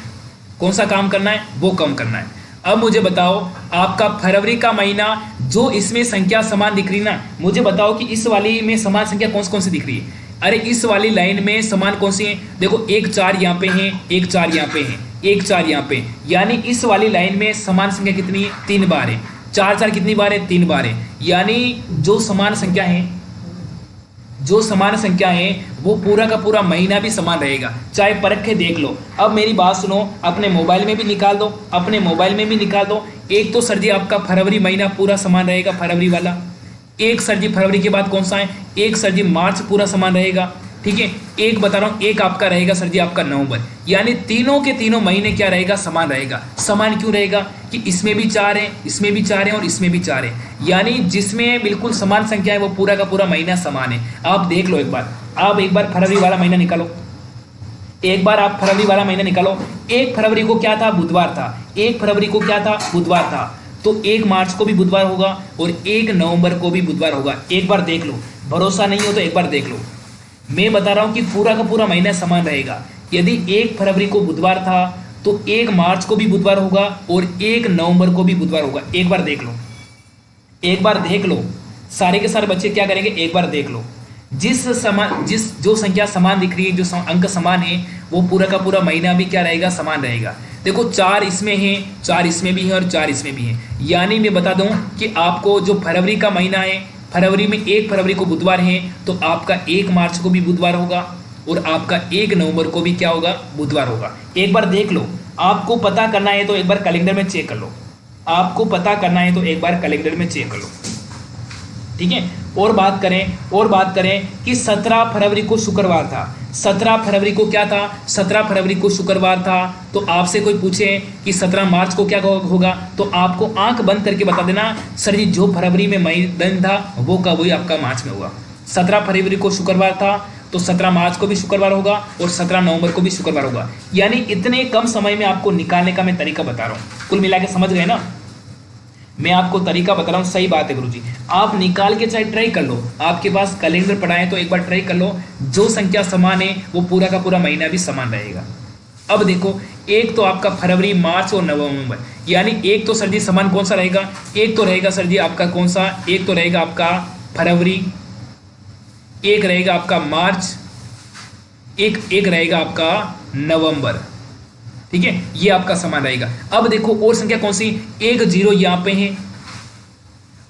कौन सा काम करना है? वो काम करना है। अब मुझे बताओ आपका फरवरी का महीना जो इसमें संख्या समान दिख रही ना, मुझे बताओ कि इस वाली में समान संख्या कौन सी दिख रही है? अरे इस वाली लाइन में समान कौन सी है? देखो 1 4 यहाँ पे है, 1 4 यहाँ पे है, 1 4 यहाँ पे, यानी इस वाली लाइन में समान संख्या कितनी है? 3 बार है। 4 4 कितनी बार है? 3 बार है। यानी जो समान संख्या है, जो समान संख्या है वो पूरा का पूरा महीना भी समान रहेगा, चाहे परख के देख लो। अब मेरी बात सुनो, अपने मोबाइल में भी निकाल दो, अपने मोबाइल में भी निकाल दो। एक तो सर जी आपका फरवरी महीना पूरा समान रहेगा, फरवरी वाला। एक सर जी फरवरी के बाद कौन सा है, एक सर जी मार्च पूरा समान रहेगा, ठीक है। एक बता रहा हूँ, एक आपका रहेगा सर जी आपका नवंबर। यानी तीनों के तीनों महीने क्या रहेगा, समान रहेगा। समान क्यों रहेगा कि इसमें भी 4 है, इसमें भी 4 है और इसमें भी 4 है। यानी जिसमें बिल्कुल समान संख्या है वो पूरा का पूरा महीना समान है। आप देख लो एक बार, आप एक बार फरवरी वाला महीना निकालो, एक बार आप फरवरी वाला महीना निकालो। 1 फरवरी को क्या था, बुधवार था। 1 फरवरी को क्या था, बुधवार था। तो 1 मार्च को भी बुधवार होगा और 1 नवंबर को भी बुधवार होगा। एक बार देख लो, भरोसा नहीं हो तो एक बार देख लो। मैं बता रहा हूं कि पूरा का पूरा महीना समान रहेगा। यदि 1 फरवरी को बुधवार था तो 1 मार्च को भी बुधवार होगा और 1 नवंबर को भी बुधवार होगा। एक बार देख लो, एक बार देख लो। सारे के सारे बच्चे क्या करेंगे, एक बार देख लो। जिस जो संख्या समान दिख रही है, जो अंक समान है, वो पूरा का पूरा महीना भी क्या रहेगा, समान रहेगा। देखो 4 इसमें है, 4 इसमें भी है और 4 इसमें भी है। यानी मैं बता दूं कि आपको जो फरवरी का महीना है, फरवरी में 1 फरवरी को बुधवार है तो आपका 1 मार्च को भी बुधवार होगा और आपका 1 नवंबर को भी क्या होगा, बुधवार होगा। एक बार देख लो। आपको पता करना है तो एक बार कैलेंडर में चेक कर लो, आपको पता करना है तो एक बार कैलेंडर में चेक कर लो, ठीक है। और बात करें कि 17 फरवरी को शुक्रवार था। 17 फरवरी को क्या था, 17 फरवरी को शुक्रवार था। तो आपसे कोई पूछे कि 17 मार्च को क्या होगा तो आपको आंख बंद करके बता देना, सर जी जो फरवरी में मई दिन था वो का वही आपका मार्च में होगा। 17 फरवरी को शुक्रवार था तो 17 मार्च को भी शुक्रवार होगा और 17 नवंबर को भी शुक्रवार होगा। यानी इतने कम समय में आपको निकालने का मैं तरीका बता रहा हूँ। कुल मिला के समझ गए ना, मैं आपको तरीका बता रहा हूँ। सही बात है गुरुजी, आप निकाल के चाहे ट्राई कर लो। आपके पास कैलेंडर पड़ा है तो एक बार ट्राई कर लो। जो संख्या समान है वो पूरा का पूरा महीना भी समान रहेगा। अब देखो, एक तो आपका फरवरी, मार्च और नवंबर, यानी एक तो सर जी समान कौन सा रहेगा, एक तो रहेगा सर जी आपका कौन सा, एक तो रहेगा आपका फरवरी, एक रहेगा आपका मार्च, एक रहेगा आपका नवंबर, ठीक है। ये आपका समान रहेगा। अब देखो और संख्या कौन सी, 1 0 यहाँ पे है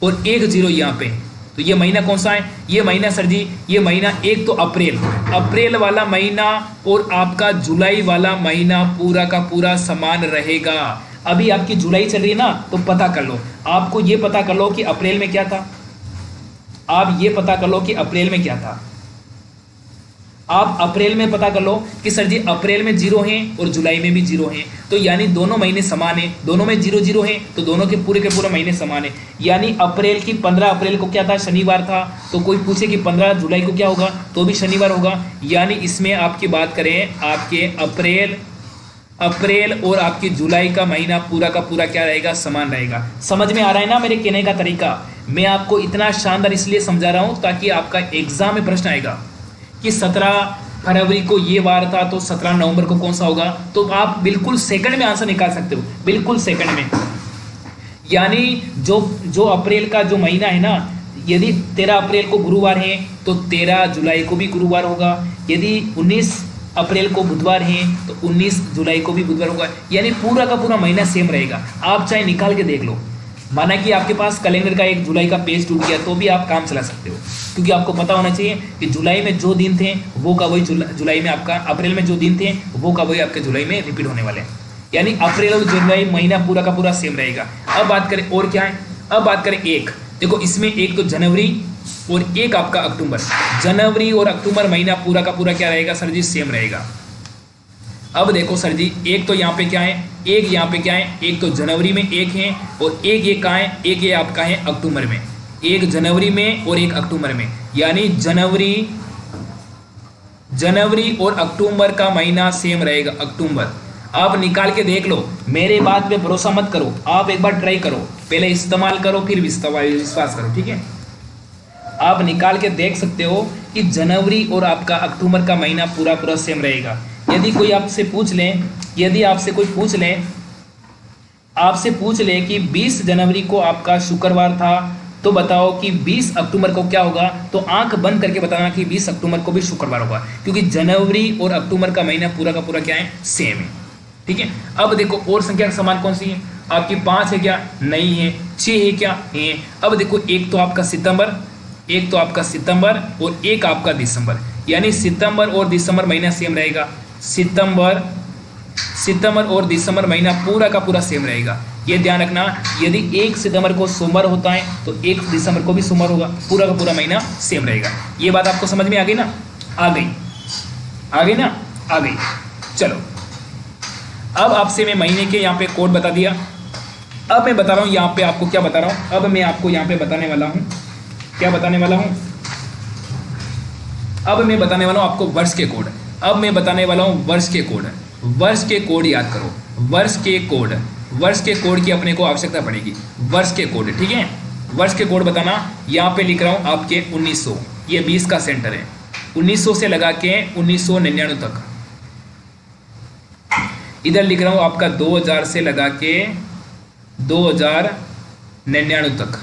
और 1 0 यहाँ पे है। तो ये महीना कौन सा है, ये महीना सर जी, ये महीना एक तो अप्रैल वाला महीना और आपका जुलाई वाला महीना पूरा का पूरा समान रहेगा। अभी आपकी जुलाई चल रही है ना, तो पता कर लो, आपको ये पता कर लो कि अप्रैल में क्या था। आप ये पता कर लो कि अप्रैल में क्या था। आप अप्रैल में पता कर लो कि सर जी अप्रैल में 0 हैं और जुलाई में भी 0 हैं। तो यानी दोनों महीने समान हैं, दोनों में 0 0 हैं तो दोनों के पूरे महीने समान हैं। यानी अप्रैल की 15 अप्रैल को क्या था, शनिवार था। तो कोई पूछे कि 15 जुलाई को क्या होगा तो भी शनिवार होगा। यानी इसमें आपकी बात करें, आपके अप्रैल और आपकी जुलाई का महीना पूरा का पूरा क्या रहेगा, समान रहेगा। समझ में आ रहा है ना मेरे कहने का तरीका। मैं आपको इतना शानदार इसलिए समझा रहा हूँ ताकि आपका एग्जाम में प्रश्न आएगा कि 17 फरवरी को ये वार था तो 17 नवंबर को कौन सा होगा, तो आप बिल्कुल सेकंड में आंसर निकाल सकते हो, बिल्कुल सेकंड में। यानी जो अप्रैल का जो महीना है ना, यदि 13 अप्रैल को गुरुवार है तो 13 जुलाई को भी गुरुवार होगा। यदि 19 अप्रैल को बुधवार है तो 19 जुलाई को भी बुधवार होगा। यानी पूरा का पूरा महीना सेम रहेगा। आप चाहे निकाल के देख लो। माना कि आपके पास कैलेंडर का 1 जुलाई का पेज टूट गया तो भी आप काम चला सकते हो, क्योंकि आपको पता होना चाहिए कि जुलाई में जो दिन थे वो का वही जुलाई में आपका, अप्रैल में जो दिन थे वो का वही आपके जुलाई में रिपीट होने वाले हैं। यानी अप्रैल और जुलाई महीना पूरा का पूरा सेम रहेगा। अब बात करें और क्या है, अब बात करें एक, देखो इसमें एक तो जनवरी और एक आपका अक्टूबर। जनवरी और अक्टूबर महीना पूरा का पूरा क्या रहेगा सर जी, सेम रहेगा। अब देखो सर जी, एक तो यहाँ पे क्या है, एक यहाँ पे क्या है, एक तो जनवरी में एक है और एक ये कहाँ है, एक ये आपका है अक्टूबर में। एक जनवरी में और एक अक्टूबर में। यानी जनवरी और अक्टूबर का महीना सेम रहेगा। अक्टूबर आप निकाल के देख लो, मेरे बात पे भरोसा मत करो, आप एक बार ट्राई करो, पहले इस्तेमाल करो फिर विश्वास करो, ठीक है। आप निकाल के देख सकते हो कि जनवरी और आपका अक्टूबर का महीना पूरा पूरा सेम रहेगा। यदि कोई आपसे पूछ ले, यदि आपसे कोई पूछ ले कि 20 जनवरी को आपका शुक्रवार था तो बताओ कि 20 अक्टूबर को क्या होगा, तो आंख बंद करके बताना कि 20 अक्टूबर को भी शुक्रवार होगा, क्योंकि जनवरी और अक्टूबर का महीना पूरा का पूरा क्या है, सेम है, ठीक है। अब देखो और संख्या समान कौन सी है, आपकी 5 है क्या, नहीं है। 6 है क्या, है। अब देखो एक तो आपका सितंबर एक तो आपका सितंबर और एक आपका दिसंबर, यानी सितंबर और दिसंबर महीना सेम रहेगा। सितंबर और दिसंबर महीना पूरा का पूरा सेम रहेगा। ये ध्यान रखना, यदि 1 सितंबर को सोमवार होता है तो 1 दिसंबर को भी सोमवार होगा, पूरा का पूरा महीना सेम रहेगा। ये बात आपको समझ में आ गई ना? आ गई ना? आ गई। चलो, अब आपसे मैं महीने के यहाँ पे कोड बता दिया। अब मैं बता रहा हूँ यहाँ पे आपको क्या बता रहा हूँ, अब मैं आपको यहाँ पे बताने वाला हूँ, क्या बताने वाला हूँ? अब मैं बताने वाला हूँ आपको वर्ष के कोड। अब मैं बताने वाला हूँ वर्ष के कोड। वर्ष के कोड याद करो, वर्ष के कोड की अपने को आवश्यकता पड़ेगी। वर्ष के कोड, ठीक है? वर्ष के कोड बताना। यहाँ पे लिख रहा हूँ आपके 1900, ये 20 का सेंटर है। 1900 से लगा के 1999 तक। इधर लिख रहा हूँ आपका 2000 से लगा के 2099 तक,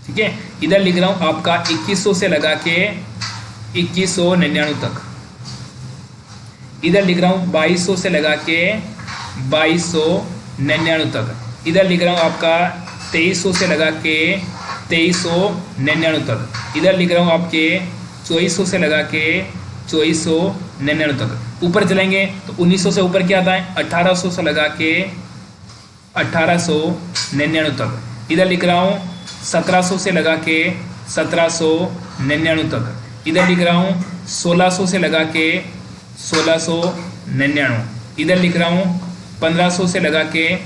ठीक है? इधर लिख रहा हूँ आपका 2100 से लगा के 2199 तक। इधर लिख रहा हूँ 2200 से लगा के 2299 तक। इधर लिख रहा हूँ आपका 2300 से लगा के 2399 तक। इधर लिख रहा हूँ आपके 2400 से लगा के 2499 तक। ऊपर चलेंगे तो 1900 से ऊपर क्या आता है? 1800 से लगा के 1899 तक। इधर लिख रहा हूँ 1700 से लगा के 1799 तक। इधर लिख रहा हूँ 1600 से लगा के 1699। इधर लिख रहा हूँ 1500 से लगा के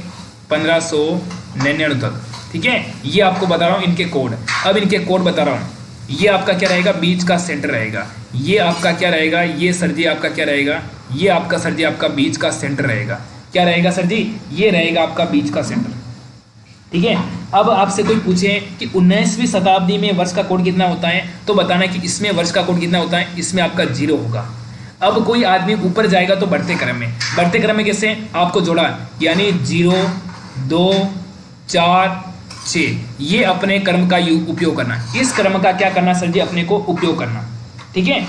1599 तक, ठीक है? ये आपको बता रहा हूँ इनके कोड। अब इनके कोड बता रहा हूँ। ये आपका क्या रहेगा? बीच का सेंटर रहेगा। ये आपका क्या रहेगा? ये सर जी आपका क्या रहेगा? ये आपका सर जी आपका बीच का सेंटर रहेगा। क्या रहेगा सर जी? ये रहेगा आपका बीच का सेंटर, ठीक है? अब आपसे कोई पूछे कि 19वीं शताब्दी में वर्ष का कोड कितना होता है, तो बताना कि इसमें वर्ष का कोड कितना होता है? इसमें आपका 0 होगा। अब कोई आदमी ऊपर जाएगा तो बढ़ते क्रम में। बढ़ते क्रम में कैसे? आपको जोड़ा, यानी 0 2 4 6, ये अपने क्रम का उपयोग करना। इस क्रम का क्या करना सर जी? अपने को उपयोग करना, ठीक है?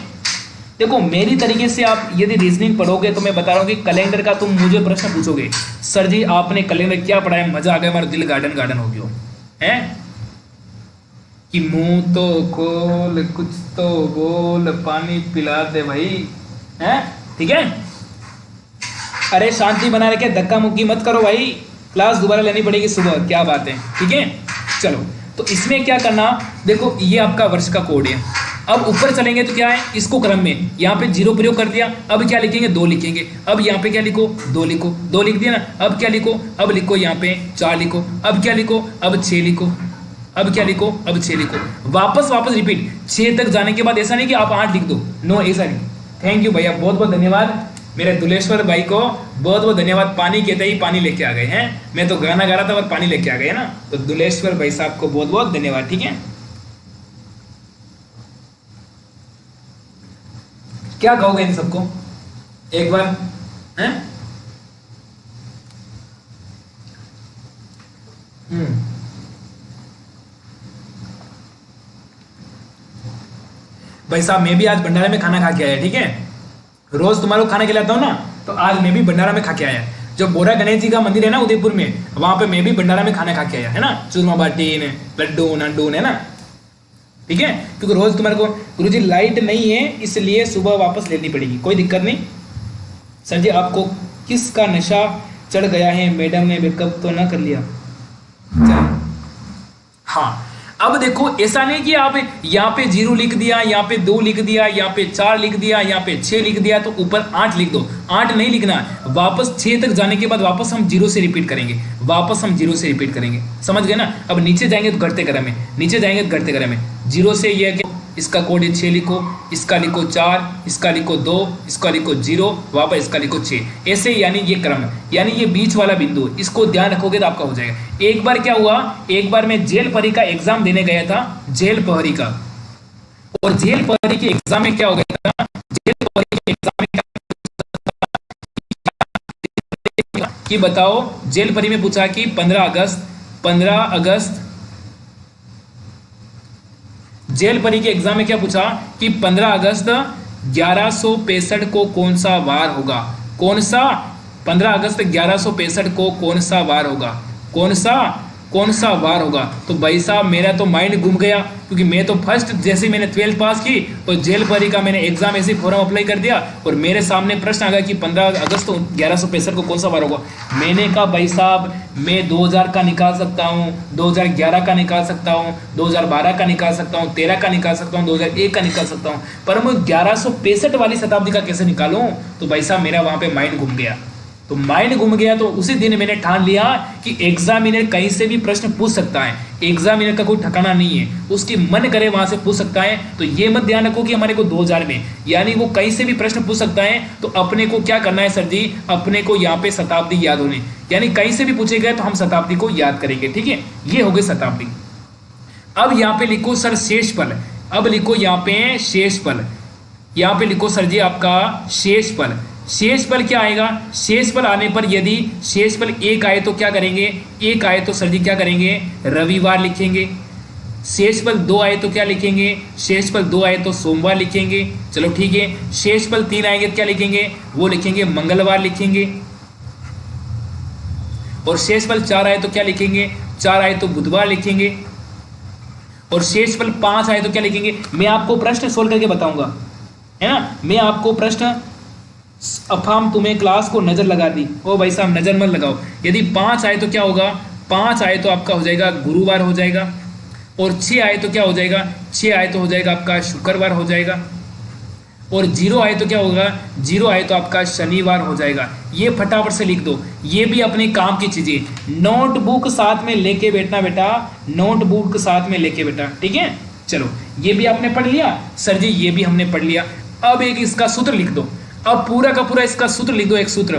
देखो, मेरी तरीके से आप यदि रीजनिंग पढ़ोगे तो मैं बता रहा हूँ कि कैलेंडर का तुम मुझे प्रश्न पूछोगे, सर जी आपने कैलेंडर क्या पढ़ाया, मजा आ गया, हमारा दिल गार्डन हो गया है कि मुंह तो खोल कुछ तो बोल, पानी पिला दे भाई, है? ठीक है? अरे शांति बना रखे, धक्का मुक्की मत करो भाई, क्लास दोबारा लेनी पड़ेगी सुबह। क्या बात है, ठीक है? चलो, तो इसमें क्या करना, देखो ये आपका वर्ष का कोड है। अब ऊपर चलेंगे तो क्या है? इसको क्रम में यहाँ पे 0 प्रयोग कर दिया। अब क्या लिखेंगे? 2 लिखेंगे। अब यहाँ पे क्या लिखो? 2 लिखो। 2 लिख दिया ना। अब क्या लिखो? अब लिखो यहाँ पे 4 लिखो। अब क्या लिखो? अब 6 लिखो। अब क्या लिखो? अब 6 लिखो। वापस रिपीट 6 तक जाने के बाद ऐसा नहीं कि आप 8 लिख दो, नो, ऐसा नहीं। थैंक यू भैया, बहुत बहुत धन्यवाद मेरे दुलेश्वर भाई को, बहुत बहुत धन्यवाद। पानी कहते ही पानी लेके आ गए हैं, मैं तो गाना गा रहा था और पानी लेके आ गए ना, तो दुलेश्वर भाई साहब को बहुत बहुत धन्यवाद, ठीक है? क्या कहोगे इन सबको एक बार, हैं? भाई साहब, मैं भी आज भंडारा में खाना खा के आया, ठीक है? रोज तुम्हारे को खाना खिलाता हूँ ना, तो आज मैं भी भंडारा में खा के आया। जो बोरा गणेश जी का मंदिर है ना उदयपुर में, वहां पे मैं भी भंडारा में खाना खा के आया, है ना? चूरमा बाटी लड्डू नंडून, है ना? ठीक है? क्योंकि रोज तुम्हारे को गुरुजी लाइट नहीं है, इसलिए सुबह वापस लेनी पड़ेगी, कोई दिक्कत नहीं। सर जी आपको किसका नशा चढ़ गया है? मैडम ने मेकअप तो ना कर लिया? हाँ, अब देखो, ऐसा नहीं कि आप यहाँ पे 0 लिख दिया, यहाँ पे 2 लिख दिया, यहाँ पे 4 लिख दिया, यहाँ पे 6 लिख दिया तो ऊपर 8 लिख दो। 8 नहीं लिखना, वापस 6 तक जाने के बाद वापस हम 0 से रिपीट करेंगे। समझ गए ना? अब नीचे जाएंगे तो घटते क्रम में, 0 से ये इसका कोड 6 लिखो, इसका लिखो 4, इसका लिखो 2, इसका लिखो 0, वापस इसका लिखो 6, ऐसे, यानी ये क्रम, यानी ये बीच वाला बिंदु, इसको ध्यान रखोगे तो आपका हो जाएगा। एक बार क्या हुआ, एक बार मैं जेल परी का एग्जाम देने गया था, जेल परी का, और जेल परी के एग्जाम में क्या हो गया था, जेल परी के एग्जाम में क्या कि बताओ, जेल परी में पूछा कि 15 अगस्त जेल परी के एग्जाम में क्या पूछा कि 15 अगस्त 1165 को कौन सा वार होगा? कौन सा? 15 अगस्त 1165 को कौन सा वार होगा? कौन सा वार होगा। तो भाई साहब मेरा तो माइंड घूम गया, क्योंकि मैं तो फर्स्ट जैसे ही मैंने 12th पास की तो जेल परी का मैंने एग्जाम ऐसे फॉर्म अप्लाई कर दिया और मेरे सामने प्रश्न आ गया कि 15 अगस्त 1165 को कौन सा वार होगा। मैंने कहा भाई साहब मैं 2000 का निकाल सकता हूँ, 2011 का निकाल सकता हूँ, 2012 का निकाल सकता हूँ, 13 का निकाल सकता हूँ, 2001 का निकाल सकता हूँ, पर मैं 1165 वाली शताब्दी का कैसे निकालूं। तो भाई साहब मेरा वहां पे माइंड घूम गया। तो माइंड घूम गया तो उसी दिन मैंने ठान लिया कि एग्जामिनर कहीं से भी प्रश्न पूछ सकता है, एग्जामिनर का कोई ठिकाना नहीं है, उसकी मन करे वहां से पूछ सकता है। तो ये मत ध्यान रखो कि हमारे को 2000 में, यानी वो कहीं से भी प्रश्न पूछ सकता है। तो अपने को क्या करना है सर जी, अपने को यहाँ पे शताब्दी याद होनी, यानी कहीं से भी पूछे गए तो हम शताब्दी को याद करेंगे। ठीक है, ये हो गई शताब्दी। अब यहाँ पे लिखो सर शेषफल, अब लिखो यहाँ पे शेषफल, यहाँ पे लिखो सर जी आपका शेषफल। शेषफल क्या आएगा, शेषफल आने पर यदि शेषफल 1 आए तो क्या करेंगे, 1 आए तो सर जी क्या करेंगे, रविवार लिखेंगे। शेषफल 2 आए तो क्या लिखेंगे, शेषफल 2 आए तो सोमवार लिखेंगे। चलो ठीक है, शेषफल 3 आएंगे तो क्या लिखेंगे, वो लिखेंगे मंगलवार लिखेंगे। और शेषफल 4 आए तो क्या लिखेंगे, 4 आए तो बुधवार लिखेंगे। और शेषफल 5 आए तो क्या लिखेंगे, मैं आपको प्रश्न सोल्व करके बताऊंगा, है ना, मैं आपको प्रश्न, अफाम तुम्हें क्लास को नजर लगा दी, ओ भाई साहब नजर मत लगाओ। यदि 5 आए तो क्या होगा, 5 आए तो आपका हो जाएगा गुरुवार हो जाएगा। और 6 आए तो क्या हो जाएगा, 6 आए तो हो जाएगा आपका शुक्रवार हो जाएगा। और 0 आए तो क्या होगा, 0 आए तो आपका शनिवार हो जाएगा। ये फटाफट से लिख दो, ये भी अपने काम की चीजें। नोटबुक साथ में लेके बैठना बेटा, नोटबुक साथ में लेके बेटा, ठीक है। चलो ये भी आपने पढ़ लिया सर जी, ये भी हमने पढ़ लिया। अब एक इसका सूत्र लिख दो, अब पूरा का पूरा इसका सूत्र लिख दो। एक सूत्र,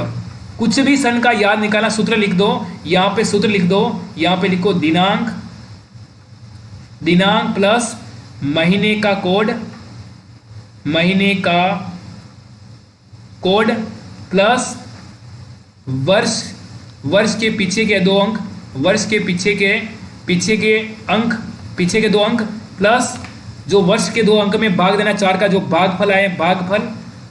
कुछ भी सन का याद निकालना, सूत्र लिख दो। यहां पे सूत्र लिख दो, यहां पे लिखो दिनांक, दिनांक प्लस महीने का कोड, महीने का कोड प्लस वर्ष, वर्ष के पीछे के 2 अंक, वर्ष के पीछे के अंक, पीछे के 2 अंक प्लस जो वर्ष के 2 अंक में भाग देना 4 का जो भागफल आए, भागफल,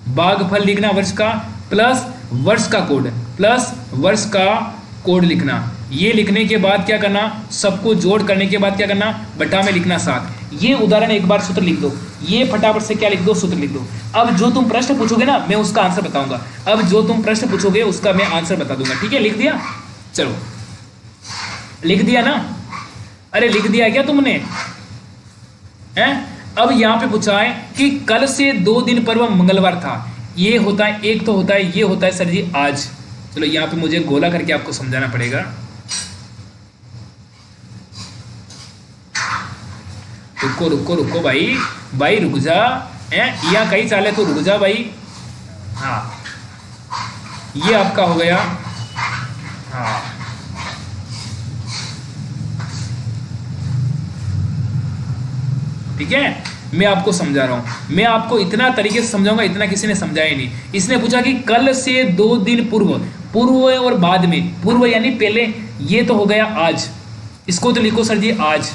भागफल लिखना वर्ष का, प्लस वर्ष का कोड, प्लस वर्ष का कोड लिखना। ये लिखने के बाद क्या करना, सबको जोड़ करने के बाद क्या करना, बटा में लिखना 7। ये उदाहरण एक बार सूत्र लिख दो, ये फटाफट से क्या लिख दो, सूत्र लिख दो। अब जो तुम प्रश्न पूछोगे ना मैं उसका आंसर बताऊंगा, अब जो तुम प्रश्न पूछोगे उसका मैं आंसर बता दूंगा, ठीक है। लिख दिया, चलो लिख दिया ना, अरे लिख दिया क्या तुमने, हैं। अब यहां पे पूछा है कि कल से 2 दिन पूर्व मंगलवार था, ये होता है, एक तो होता है, ये होता है सर जी आज। चलो यहां पे मुझे गोला करके आपको समझाना पड़ेगा। रुको रुको रुको भाई, भाई रुक जा, यहाँ कहीं चाले तो रुक जा भाई। हाँ ये आपका हो गया, हाँ ठीक है। मैं आपको समझा रहा हूं, मैं आपको इतना तरीके से समझाऊंगा, इतना किसी ने समझाया नहीं। इसने पूछा कि कल से 2 दिन पूर्व, पूर्व और बाद में, पूर्व यानी पहले, ये तो हो गया आज, इसको तो लिखो सर जी आज,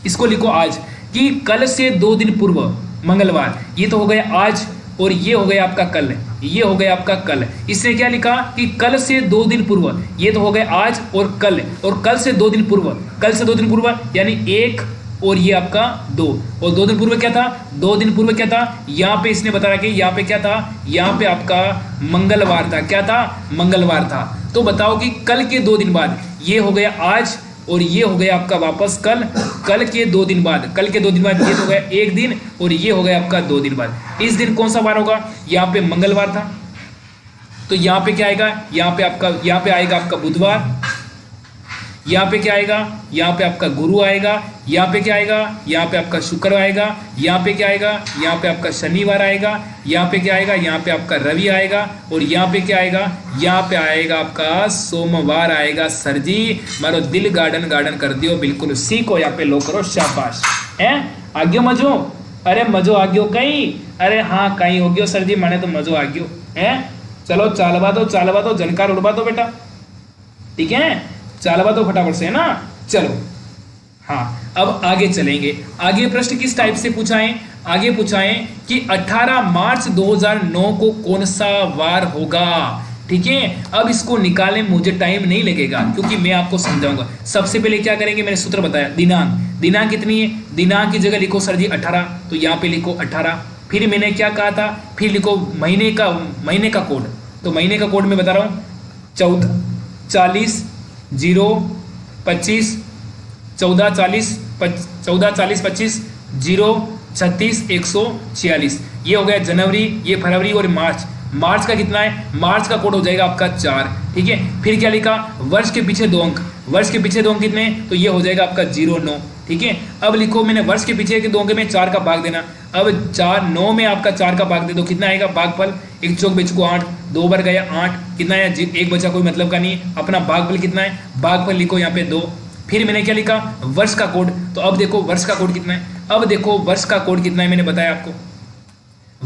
इसको लिखो आज, कि कल से 2 दिन पूर्व मंगलवार, ये तो हो गया आज, और ये हो गया आपका कल, ये हो गया आपका कल। इसने क्या लिखा कि कल से 2 दिन पूर्व, ये तो हो गया आज और कल से 2 दिन पूर्व, कल से 2 दिन पूर्व यानी 1 और ये आपका 2, और 2 दिन पूर्व क्या था, 2 दिन पूर्व क्या था, यहाँ पे इसने बताया कि यहाँ पे क्या था, यहाँ पे आपका मंगलवार था, क्या था, मंगलवार था। तो बताओ कि कल के 2 दिन बाद, ये हो गया आज और ये हो गया आपका वापस कल, कल के 2 दिन बाद, कल के 2 दिन बाद ये हो गया 1 दिन और ये हो गया आपका 2 दिन बाद। इस दिन कौन सा वार होगा, यहाँ पे मंगलवार था, तो यहाँ पे क्या आएगा, यहाँ पे आपका, यहाँ पे आएगा आपका बुधवार, यहाँ पे क्या आएगा, यहाँ पे आपका गुरु आएगा, यहाँ पे क्या आएगा, यहाँ पे आपका शुक्र आएगा, यहाँ पे क्या आएगा, यहाँ पे आपका शनिवार आएगा, यहाँ पे क्या आएगा, यहाँ पे आपका रवि आएगा, और यहाँ पे क्या आएगा, यहाँ पे आएगा आपका सोमवार आएगा। सर जी मारो दिल गार्डन गार्डन कर दियो, बिल्कुल सीखो, यहाँ पे लो करो, शाबाश है। आग्यो मजो, अरे मजो आग्यो कहीं, अरे हाँ कहीं हो गयो सर जी, मैंने तो मजो आग्यो है। चलो चालवा दो जनकार उड़वा दो बेटा, ठीक है, चालवा दो फटाफट से, है ना। चलो हाँ अब आगे चलेंगे, आगे प्रश्न किस टाइप से पूछा है, आगे पूछा है कि 18 मार्च 2009 को कौन सा वार होगा, ठीक है। अब इसको निकालने में मुझे टाइम नहीं लगेगा क्योंकि मैं आपको समझाऊंगा। सबसे पहले क्या करेंगे, मैंने सूत्र बताया, दिनांक। दिनांक कितनी है, दिनांक की जगह लिखो सर जी 18, तो यहाँ पे लिखो 18। फिर मैंने क्या कहा था, फिर लिखो महीने का कोड। तो महीने का कोड मैं बता रहा हूँ 14 40 0 25 14 40 25 0 36 146। ये हो गया जनवरी, ये फरवरी और मार्च। मार्च का कितना है, मार्च का कोड हो जाएगा आपका 4, ठीक है। फिर क्या लिखा, वर्ष के पीछे 2 अंक। वर्ष के पीछे 2 अंक कितने, तो ये हो जाएगा आपका 09, ठीक है। अब लिखो, मैंने वर्ष के पीछे के 2 अंक में 4 का भाग देना। अब 9 में आपका 4 का भाग दे दो, कितना आएगा भागफल, 1 चौक बेच को 8, 2 बार गया 8, कितना है, 1 बचा, कोई मतलब का नहीं। अपना भागफल कितना है, भागफल लिखो यहाँ पे 2। फिर मैंने क्या लिखा, वर्ष का कोड। तो अब देखो वर्ष का कोड कितना है, अब देखो वर्ष का कोड कितना है, मैंने बताया आपको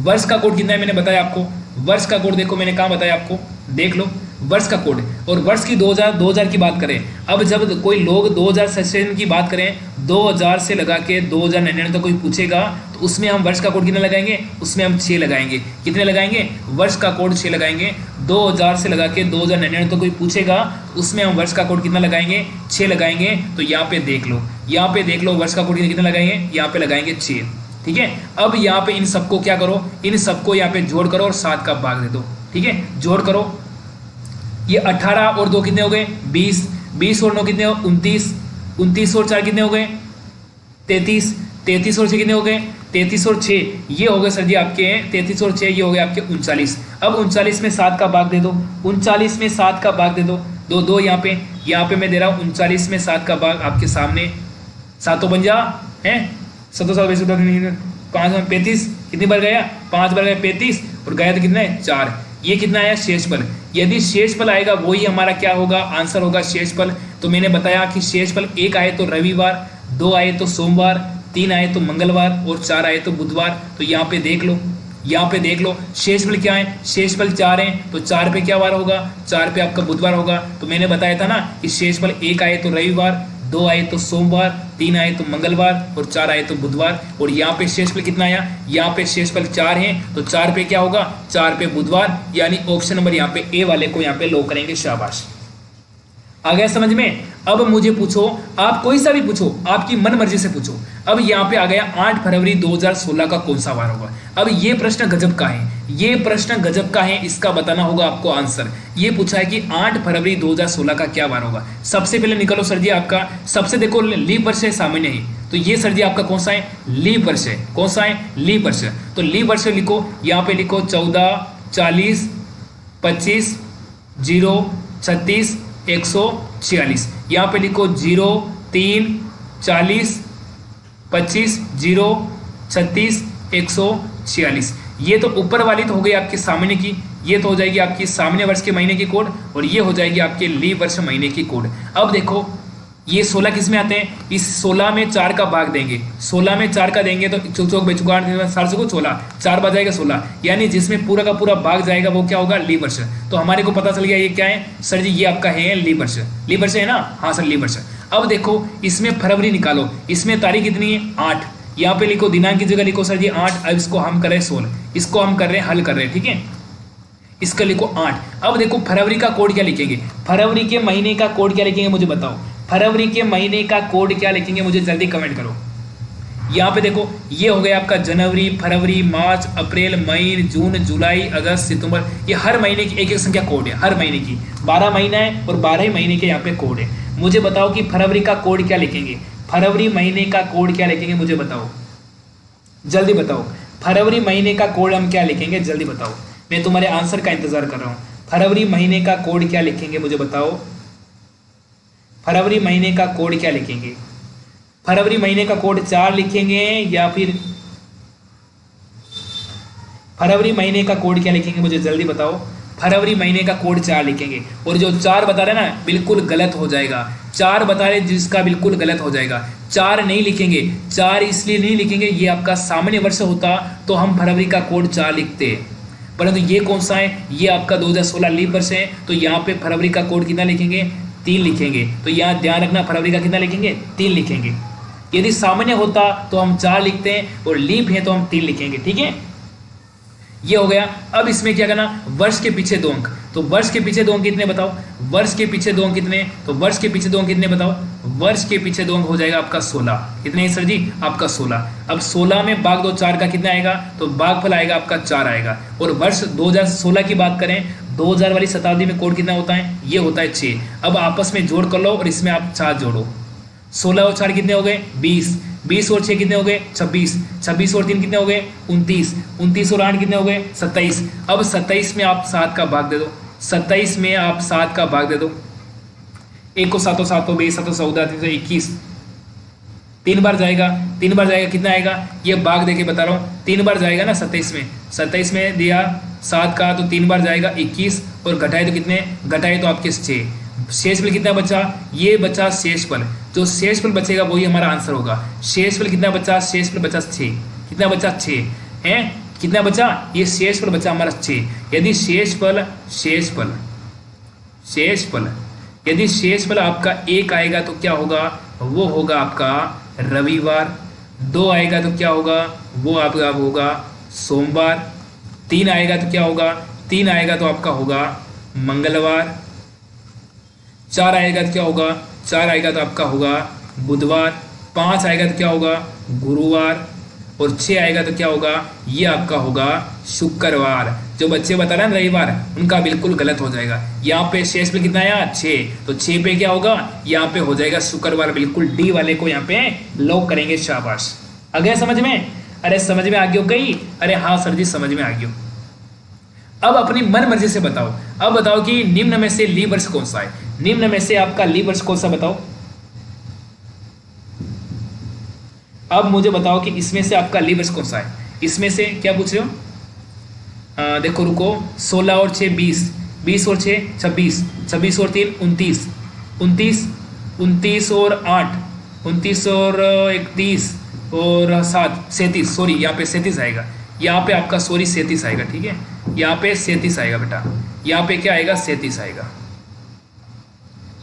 वर्ष का कोड कितना है, मैंने बताया आपको वर्ष का कोड। देखो मैंने कहा बताया आपको, देख लो वर्ष का कोड। और वर्ष की 2000 की बात करें, अब जब कोई लोग 2000 सेशन की बात करें, 2000 से लगा के 2099 तक कोई पूछेगा तो उसमें हम वर्ष का कोड कितना लगाएंगे, उसमें हम 6 लगाएंगे। कितने लगाएंगे, वर्ष का कोड 6 लगाएंगे। 2000 से लगा के 2099 तक कोई पूछेगा तो उसमें हम वर्ष का कोड कितना लगाएंगे, 6 लगाएंगे। तो यहाँ पे देख लो, यहाँ पे देख लो वर्ष का कोड कितना लगाएंगे, यहाँ पे लगाएंगे 6, ठीक है। अब यहाँ पे इन सबको क्या करो, इन सबको यहाँ पे जोड़ करो और 7 का भाग दे दो, ठीक है। जोड़ करो, ये 18 और 2 कितने हो गए, 20, 20 और 9 कितने हो, 29, 29 और 4 कितने हो गए, 33, 33 और 6 कितने हो गए, 33 और 6 ये हो गए सर जी आपके, 33 और 6 ये हो गए आपके 39। अब 39 में 7 का भाग दे दो, 39 में 7 का भाग दे दो, 2 यहाँ पे मैं दे रहा हूँ 39 में 7 का भाग आपके सामने, 7 बन जा है, 7 5 35, कितनी बार गया, 5 बार गया 35, और गया तो कितना है 4। ये कितना आया, शेषफल। यदि शेषफल आएगा वही हमारा क्या होगा, आंसर होगा शेषफल। तो मैंने बताया कि शेषफल 1 आए तो रविवार, 2 आए तो सोमवार, 3 आए तो मंगलवार और 4 आए तो बुधवार। तो यहाँ पे देख लो, यहाँ पे देख लो शेषफल क्या है, शेषफल 4 है, तो 4 पे क्या वार होगा, 4 पे आपका बुधवार होगा। तो मैंने बताया था ना कि शेषफल 1 आए तो रविवार, 2 आए तो सोमवार, 3 आए तो मंगलवार और 4 आए तो बुधवार। और यहाँ पे शेषफल कितना आया, यहाँ पे शेषफल 4 है, तो 4 पे क्या होगा, 4 पे बुधवार, यानी ऑप्शन नंबर यहाँ पे ए वाले को यहाँ पे लो करेंगे। शाबाश, आ गया समझ में। अब मुझे पूछो, आप कोई सा भी पूछो, आपकी मन मर्जी से पूछो। अब यहाँ पे आ गया 8 फरवरी 2016 का कौन सा वार होगा। अब ये प्रश्न गजब का है, ये प्रश्न गजब का है, इसका बताना होगा आपको आंसर। ये पूछा है कि 8 फरवरी 2016 का क्या वार होगा। सबसे पहले निकालो सर जी आपका, सबसे देखो लीप वर्ष है, सामान्य है, तो ये सर जी आपका कौन सा है, लीप वर्ष है। कौन सा है, लीप वर्ष। तो लीप वर्ष लिखो, यहाँ पे लिखो 14 40 25 0 36 146। यहाँ पे लिखो 0 3 40 25 0 36 146। ये तो ऊपर वाली तो हो गई आपकी सामान्य की, ये तो हो जाएगी आपकी सामान्य वर्ष के महीने की कोड, और ये हो जाएगी आपके लीप वर्ष महीने की कोड। अब देखो ये 16 किस में आते हैं, इस 16 में 4 का भाग देंगे, 16 में 4 का देंगे तो चौक बेचुका 4 को 16, 4 बार जाएगा 16, यानी जिसमें पूरा का पूरा भाग जाएगा वो क्या होगा, लीप वर्ष। तो हमारे को पता चल गया ये क्या है सर जी, ये आपका है लीप वर्ष। लीप वर्ष है ना, हाँ सर लीप वर्ष। अब देखो इसमें फरवरी निकालो, इसमें तारीख कितनी है 8, यहाँ पे लिखो दिनांक की जगह लिखो सर जी 8। अब इसको हम कर रहे हैं 16, इसको हम कर रहे हैं हल कर रहे हैं, ठीक है, इसका लिखो 8। अब देखो फरवरी का कोड क्या लिखेंगे, फरवरी के महीने का कोड क्या लिखेंगे मुझे बताओ, फरवरी के महीने का कोड क्या लिखेंगे मुझे जल्दी कमेंट करो। यहाँ पे देखो ये हो गया आपका जनवरी, फरवरी, मार्च, अप्रैल, मई, जून, जुलाई, अगस्त, सितंबर, ये हर महीने की एक एक संख्या कोड है, हर महीने की 12 महीना है और 12 महीने के यहाँ पे कोड है। मुझे बताओ कि फरवरी का कोड क्या लिखेंगे, फरवरी महीने का कोड क्या लिखेंगे मुझे बताओ, जल्दी बताओ। फरवरी महीने का कोड हम क्या लिखेंगे जल्दी बताओ, मैं तुम्हारे आंसर का इंतजार कर रहा हूँ। फरवरी महीने का कोड क्या लिखेंगे मुझे बताओ, फरवरी महीने का कोड क्या लिखेंगे, फरवरी महीने का कोड 4 लिखेंगे या फिर फरवरी महीने का कोड क्या लिखेंगे मुझे जल्दी बताओ। फरवरी महीने का कोड 4 लिखेंगे, और जो 4 बता रहे ना बिल्कुल गलत हो जाएगा, 4 बता रहे जिसका बिल्कुल गलत हो जाएगा। 4 नहीं लिखेंगे, 4 इसलिए नहीं लिखेंगे, ये आपका सामान्य वर्ष होता तो हम फरवरी का कोड 4 लिखते, परंतु ये कौन सा है, ये आपका 2016 लीप वर्ष है, तो यहाँ पे फरवरी का कोड कितना लिखेंगे 3 लिखेंगे। तो यहाँ ध्यान रखना फरवरी का कितना लिखेंगे 3 लिखेंगे। यदि सामान्य होता तो हम 4 लिखते हैं और लीप है तो हम 3 लिखेंगे, ठीक है, ये हो गया। अब इसमें क्या करना, वर्ष के पीछे 2 अंक, तो वर्ष के पीछे 2 अंक कितने बताओ, वर्ष के पीछे 2 अंक कितने, तो वर्ष के पीछे 2 अंक कितने बताओ, वर्ष के पीछे 2 अंक हो जाएगा आपका 16। कितने है सर जी, आपका 16। अब 16 में भाग 2 4 का कितना आएगा, तो भागफल आएगा आपका 4 आएगा। और वर्ष 2016 की बात करें, 2000 वाली शताब्दी में कोड कितना होता है, ये होता है 6। अब आपस में जोड़ कर लो और इसमें आप 4 जोड़ो, 16 और 4 कितने हो गए 20, 20 और 6 कितने हो गए 26, 26 और 3 कितने हो गए 29, 29 और 8 कितने हो गए 27। अब 27 में आप 7 का भाग दे दो, 27 में आप 7 का भाग दे दो, 1 को 7 7 20 7 14 21, 3 बार जाएगा, 3 बार जाएगा कितना आएगा, ये भाग देके बता रहा हूँ, 3 बार जाएगा ना 27 में दिया 7 का, तो 3 बार जाएगा 21, और घटाए तो कितने, घटाए तो आपके 6। शेषफल कितना बचा, ये बचा शेषफल, जो शेषफल बचेगा वही हमारा आंसर होगा। शेषफल कितना बचा, शेषफल बचा 6, कितना बचा 6 है, कितना बचा, ये शेषफल बचा हमारा 6। यदि शेषफल यदि शेषफल आपका 1 आएगा तो क्या होगा, वो होगा आपका रविवार। 2 आएगा तो क्या होगा, वो आपका होगा सोमवार। 3 आएगा तो क्या होगा, 3 आएगा तो आपका होगा मंगलवार। 4 आएगा तो क्या होगा, 4 आएगा तो आपका होगा बुधवार। 5 आएगा तो क्या होगा, गुरुवार। और 6 आएगा तो क्या होगा, ये आपका होगा शुक्रवार। जो बच्चे बता रहे हैं रविवार, उनका बिल्कुल गलत हो जाएगा। यहाँ पे शेषफल कितना आया 6, तो 6 पे क्या होगा, यहाँ पे हो जाएगा शुक्रवार। बिल्कुल डी वाले को यहाँ पे लॉक करेंगे, शाबाश। आ गया समझ में, अरे समझ में आ गया कहीं, अरे हाँ सर जी समझ में आ गया। अब अपनी मन मर्जी से बताओ, अब बताओ कि निम्न में से ली वर्ष कौन सा है, निम्न में से आपका ली वर्ष कौन सा बताओ। अब मुझे बताओ कि इसमें से आपका ली वर्ष कौन सा है, इसमें से क्या पूछ रहे हो, देखो रुको, 16 और 6 20, 20 और 6 26, 26 और 3 29, 29, 29 और 8 29 और 1 30 और 7 37, सॉरी यहाँ पे 37 आएगा, यहाँ पे आपका सॉरी 37 आएगा, ठीक है, यहाँ पे 37 आएगा बेटा, यहाँ पे क्या आएगा 37 आएगा,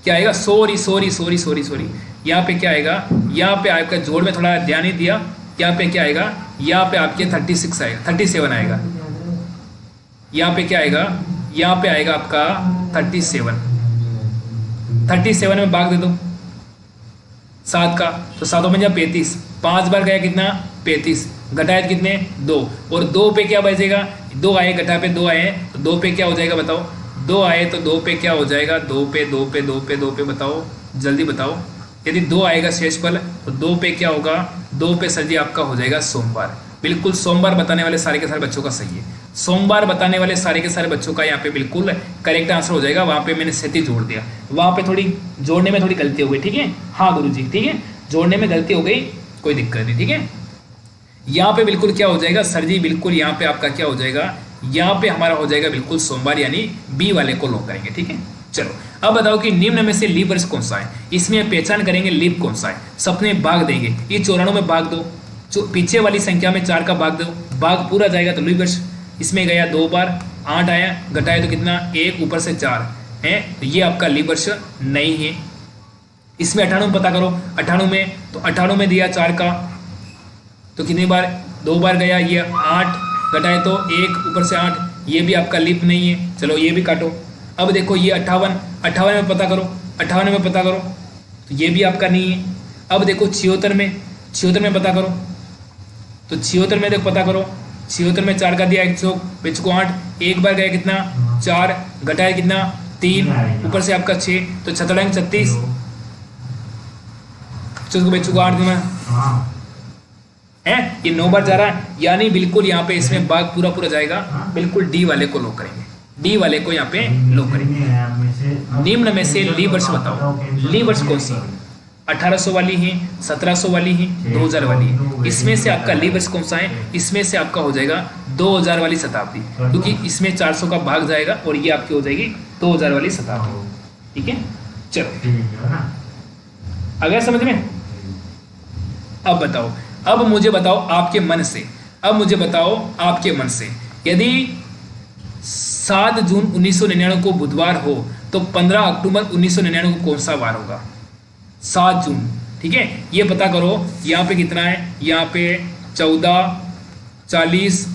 क्या आएगा, sorry sorry sorry sorry sorry, यहाँ पे क्या आएगा, यहाँ पे आपका जोड़ में थोड़ा ध्यान नहीं दिया, यहाँ पे क्या आएगा, यहाँ पे आपके 36 आएगा, 37 आएगा, यहाँ पे क्या आएगा, यहाँ पे आएगा आपका 37, 37 में भाग दे दो 7 का, तो 7 में 35, 5 बार गया कितना 35, घटाए कितने 2, और 2 पे क्या बचेगा, 2 आए, घटा पे 2 आए, तो 2 पे क्या हो जाएगा बताओ, 2 आए तो 2 पे क्या हो जाएगा, 2 पे 2 पे 2 पे 2 पे बताओ, जल्दी बताओ। यदि 2 आएगा शेषफल तो 2 पे क्या होगा, 2 पे सर जी आपका हो जाएगा सोमवार। बिल्कुल सोमवार बताने वाले सारे के सारे बच्चों का सही है, सोमवार बताने वाले सारे के सारे बच्चों का यहाँ पे बिल्कुल करेक्ट आंसर हो जाएगा। वहाँ पे मैंने सेती जोड़ दिया, वहाँ पे थोड़ी जोड़ने में थोड़ी गलती हो गई, ठीक है, हाँ गुरुजी ठीक है, जोड़ने में गलती हो गई, कोई दिक्कत नहीं, ठीक है। यहाँ पे बिल्कुल क्या हो जाएगा सर जी, बिल्कुल यहाँ पे आपका क्या हो जाएगा, यहाँ पे हमारा हो जाएगा बिल्कुल सोमवार, यानी बी वाले को लॉक करेंगे, ठीक है। चलो अब बताओ कि निम्न में से लीप वर्ष कौन सा है, इसमें पहचान करेंगे लीप कौन सा है, सपने भाग देंगे, ये 94 में भाग दो, जो पीछे वाली संख्या में 4 का भाग दो, भाग पूरा जाएगा तो लीप वर्ष, इसमें गया 2 बार 8 आया, घटाए तो कितना 1, ऊपर से 4 है, तो ये आपका लीप वर्ष नहीं है। इसमें 98 पता करो, 98 में तो 98 में दिया 4 का, तो कितनी बार 2 बार गया, ये 8 घटाए तो 1, ऊपर से 8, ये भी आपका लीप नहीं है, चलो ये भी काटो। अब देखो ये 58 में पता करो, 58 में पता करो, तो ये भी आपका नहीं है। अब देखो 76 में पता करो, तो 76 में देखो पता करो, 76 में 4 का दिया 1 को 8, एक बार गया कितना 4, घटाया कितना 3, ऊपर से आपका 6, तो 36 बच्चों को 8 में है, ये 9 बार जा रहा है, यानी बिल्कुल यहाँ पे इसमें भाग पूरा पूरा जाएगा, बिल्कुल डी वाले को लॉक करेंगे, डी वाले को यहाँ पे लॉक करेंगे। निम्न में से ली वर्ष बताओ, ली वर्ष कौन सी, 1800 वाली है, 1700 वाली है, 2000 वाली है, इसमें से आपका ली वर्ष कौन सा है, इसमें से आपका हो जाएगा 2000 वाली शताब्दी, क्योंकि इसमें 400 का भाग जाएगा और ये आपकी हो जाएगी 2000 वाली शताब्दी, ठीक है। चलो अगर समझ में, अब बताओ, अब मुझे बताओ आपके मन से, अब मुझे बताओ आपके मन से, यदि 7 जून 1999 को बुधवार हो तो 15 अक्टूबर 1999 को कौन सा वार होगा, 7 जून, ठीक है, ये पता करो। यहाँ पे कितना है, यहाँ पे 14 40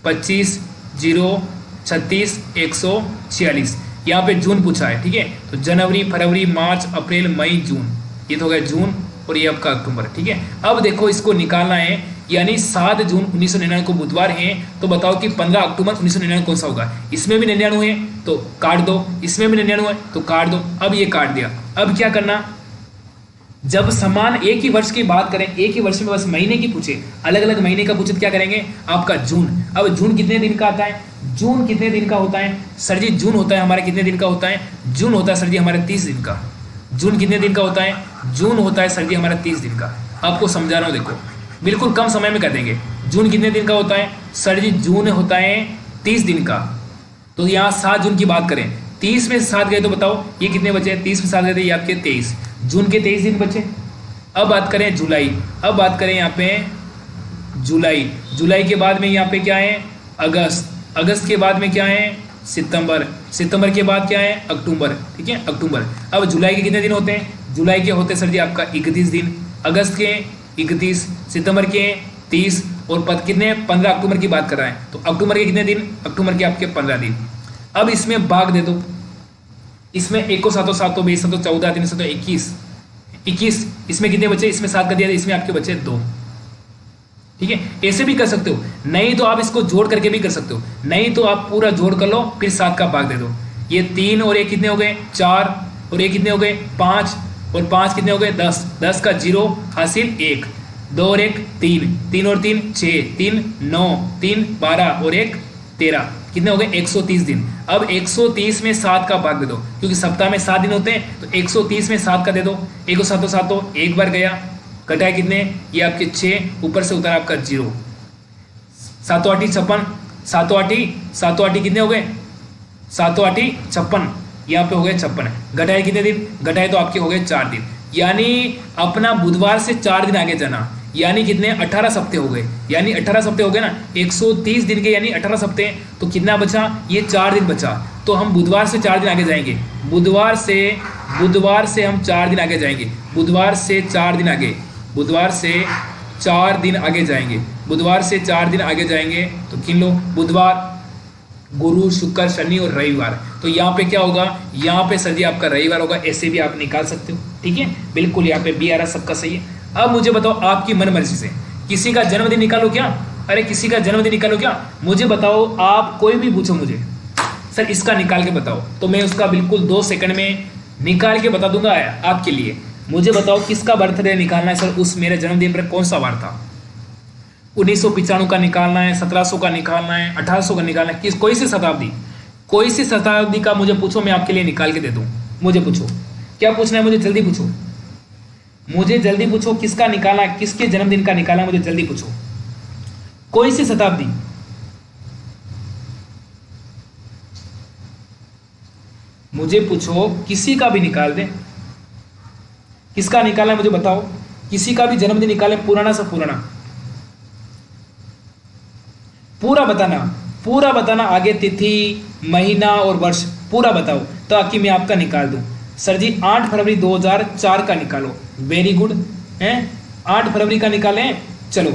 25 0 36, 146। यहाँ पे जून पूछा है, ठीक है। तो जनवरी, फरवरी, मार्च, अप्रैल, मई, जून, ये तो हो गया जून और ये आपका अक्टूबर, ठीक है। अब देखो इसको निकालना है, यानी 7 जून 1999 को बुधवार है, तो बताओ कि 15 अक्टूबर 1999 कौन सा होगा। इसमें भी 99 है तो काट दो, इसमें भी 99 है तो काट दो। अब ये काट दिया। अब क्या करना, जब समान एक ही वर्ष की बात करें, एक ही वर्ष में बस महीने की पूछे, अलग अलग महीने का पूछे तो क्या करेंगे, आपका जून। अब जून कितने दिन का आता है, जून कितने दिन का होता है सर जी, जून होता है हमारा कितने दिन का होता है, जून होता है सर जी हमारे 30 दिन का। जून कितने दिन का होता है, जून होता है सर जी हमारा 30 दिन का। आपको समझा रहा हूँ, देखो बिल्कुल कम समय में कर देंगे। जून कितने दिन का होता है सर जी, जून होता है 30 दिन का। तो यहाँ 7 जून की बात करें, 30 में से 7 गए तो बताओ ये कितने बचे, 30 में 7 गए थे ये आपके 23, जून के 23 दिन बचे। अब बात करें जुलाई, अब बात करें यहाँ पे जुलाई, जुलाई के बाद में यहाँ पे क्या है अगस्त, अगस्त के बाद में क्या है सितंबर, सितंबर के बाद क्या है अक्टूबर, ठीक है अक्टूबर। अब जुलाई के कितने दिन होते हैं, जुलाई के होते हैं सर जी आपका 31 दिन, अगस्त के 31, सितंबर के 30 और कितने 15 अक्टूबर की बात कर रहा है, तो अक्टूबर के कितने दिन, अक्टूबर के आपके 15 दिन। अब इसमें भाग दे दो, इसमें 1 को 7 7 20 7 14 3 7 21, इसमें कितने बचे, इसमें 7 कर दिया, इसमें आपके बचे 2, ठीक है। ऐसे भी कर सकते हो, नहीं तो आप इसको जोड़ करके भी कर सकते हो, नहीं तो आप पूरा जोड़ कर लो फिर 7 का भाग दे दो। ये 3 और 1 कितने हो गए 4 और 1 कितने हो गए 5 और 5 कितने हो गए 10, 10 का 0 हासिल 1, 2 और 1 3, 3 और 3 6, 3 9, 3 12 और 1 13, कितने हो गए 130 दिन। अब 130 में 7 का भाग दे दो, क्योंकि सप्ताह में 7 दिन होते हैं, तो 130 में 7 का दे दो। 1 को 7 7 एक बार गया, कटा है कितने, ये आपके 6, ऊपर से उतारा आपका 0, 7 8 56, 7 8 कितने हो गए 7 8 56, यहाँ पे हो गए 56, घटाए कितने दिन, घटाए तो आपके हो गए 4 दिन। यानी अपना बुधवार से 4 दिन आगे जाना, यानी कितने 18 सप्ते हो गए, यानी 18 सप्ते हो गए ना, 130 दिन के यानी 18 सप्ते, तो कितना बचा, ये 4 दिन बचा। तो हम बुधवार से 4 दिन आगे जाएंगे, बुधवार से हम 4 दिन आगे जाएंगे, बुधवार से 4 दिन आगे, बुधवार से 4 दिन आगे जाएंगे, बुधवार से 4 दिन आगे जाएंगे तो गिन लो, बुधवार गुरु शुक्र शनि और रविवार। तो यहाँ पे क्या होगा, यहाँ पे सर जी आपका रविवार होगा, ऐसे भी आप निकाल सकते हो, ठीक है बिल्कुल। यहाँ पे बी आ रहा सबका सही है। अब मुझे बताओ आपकी मन मर्जी से किसी का जन्मदिन निकालो क्या, अरे किसी का जन्मदिन निकालो क्या, मुझे बताओ, आप कोई भी पूछो मुझे सर इसका निकाल के बताओ, तो मैं उसका बिल्कुल 2 सेकंड में निकाल के बता दूंगा आपके लिए। मुझे बताओ किसका बर्थडे निकालना है सर, उस मेरे जन्मदिन पर कौन सा वार था, 1995 का निकालना है, 1700 का निकालना है, 1800 का निकालना है, कोई सी शताब्दी का मुझे पूछो, मैं आपके लिए निकाल के दे दूं। मुझे पूछो क्या पूछना है, मुझे जल्दी पूछो, मुझे जल्दी पूछो किसका निकालना है, किसके जन्मदिन का निकालना है, मुझे जल्दी पूछो, कोई सी शताब्दी, मुझे पूछो, किसी का भी निकाल दे, किसका निकालना है मुझे बताओ, किसी का भी जन्मदिन निकाले, पुराना से पुराना, पूरा बताना, आगे तिथि महीना और वर्ष पूरा बताओ, ताकि मैं आपका निकाल दूं। सर जी 8 फरवरी 2004 का निकालो, वेरी गुड है, 8 फरवरी का निकालें। चलो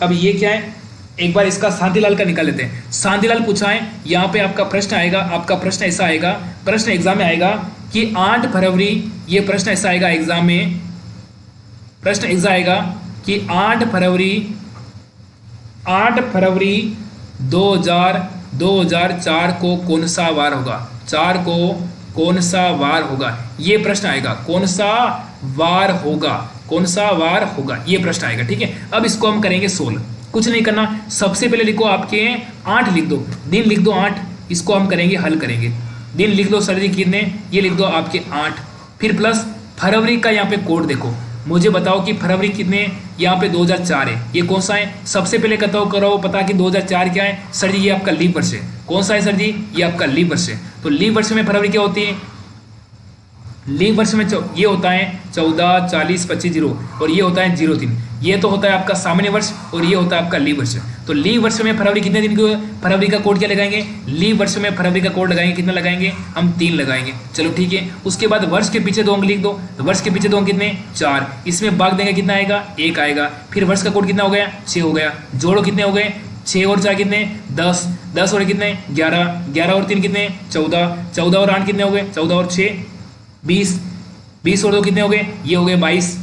अब ये क्या है, एक बार इसका शांतिलाल का निकाल लेते हैं। शांतिलाल पूछा है, यहाँ पे आपका प्रश्न आएगा, आपका प्रश्न ऐसा आएगा, प्रश्न एग्जाम में आएगा कि 8 फरवरी, ये प्रश्न ऐसा आएगा एग्जाम में, प्रश्न ऐसा आएगा कि 8 फरवरी 2004 को कौन सा वार होगा, 4 को कौन सा वार होगा, ये प्रश्न आएगा, कौन सा वार होगा, ये प्रश्न आएगा, ठीक है। अब इसको हम करेंगे सोल्व, कुछ नहीं करना, सबसे पहले लिखो आपके 8 लिख दो, दिन लिख दो 8, इसको हम करेंगे हल करेंगे। दिन लिख दो सर जी कितने, ये लिख दो आपके 8, फिर प्लस फरवरी का यहाँ पे कोड देखो, मुझे बताओ कि फरवरी कितने, यहाँ पे 2004 है, ये कौन सा है, सबसे पहले करो पता कि 2004 क्या है, सर जी ये आपका लीप वर्ष है, कौन सा है सर जी, ये आपका लीप वर्ष है। तो लीप वर्ष में फरवरी क्या होती है, लीप वर्ष में ये होता है 14 40 25 0 और ये होता है 03, ये तो होता है आपका सामान्य वर्ष और ये होता है आपका लीप वर्ष। तो लीप वर्ष में फरवरी कितने दिन की, फरवरी का कोड क्या लगाएंगे, लीप वर्ष में फरवरी का कोड लगाएंगे, कितना लगाएंगे हम 3 लगाएंगे, चलो ठीक है। उसके बाद वर्ष के पीछे 2 अंक लिख दो, वर्ष के पीछे 2 अंक कितने 4, इसमें भाग देंगे कितना आएगा 1 आएगा, फिर वर्ष का कोड कितना हो गया 6 हो गया, जोड़ो कितने हो गए 6 और 4 कितने 10, 10 और कितने 11, 11 और 3 कितने 14, 14 और 8 कितने हो गए 14 और 6 20, 20 और 2 कितने हो गए, ये हो गए 22,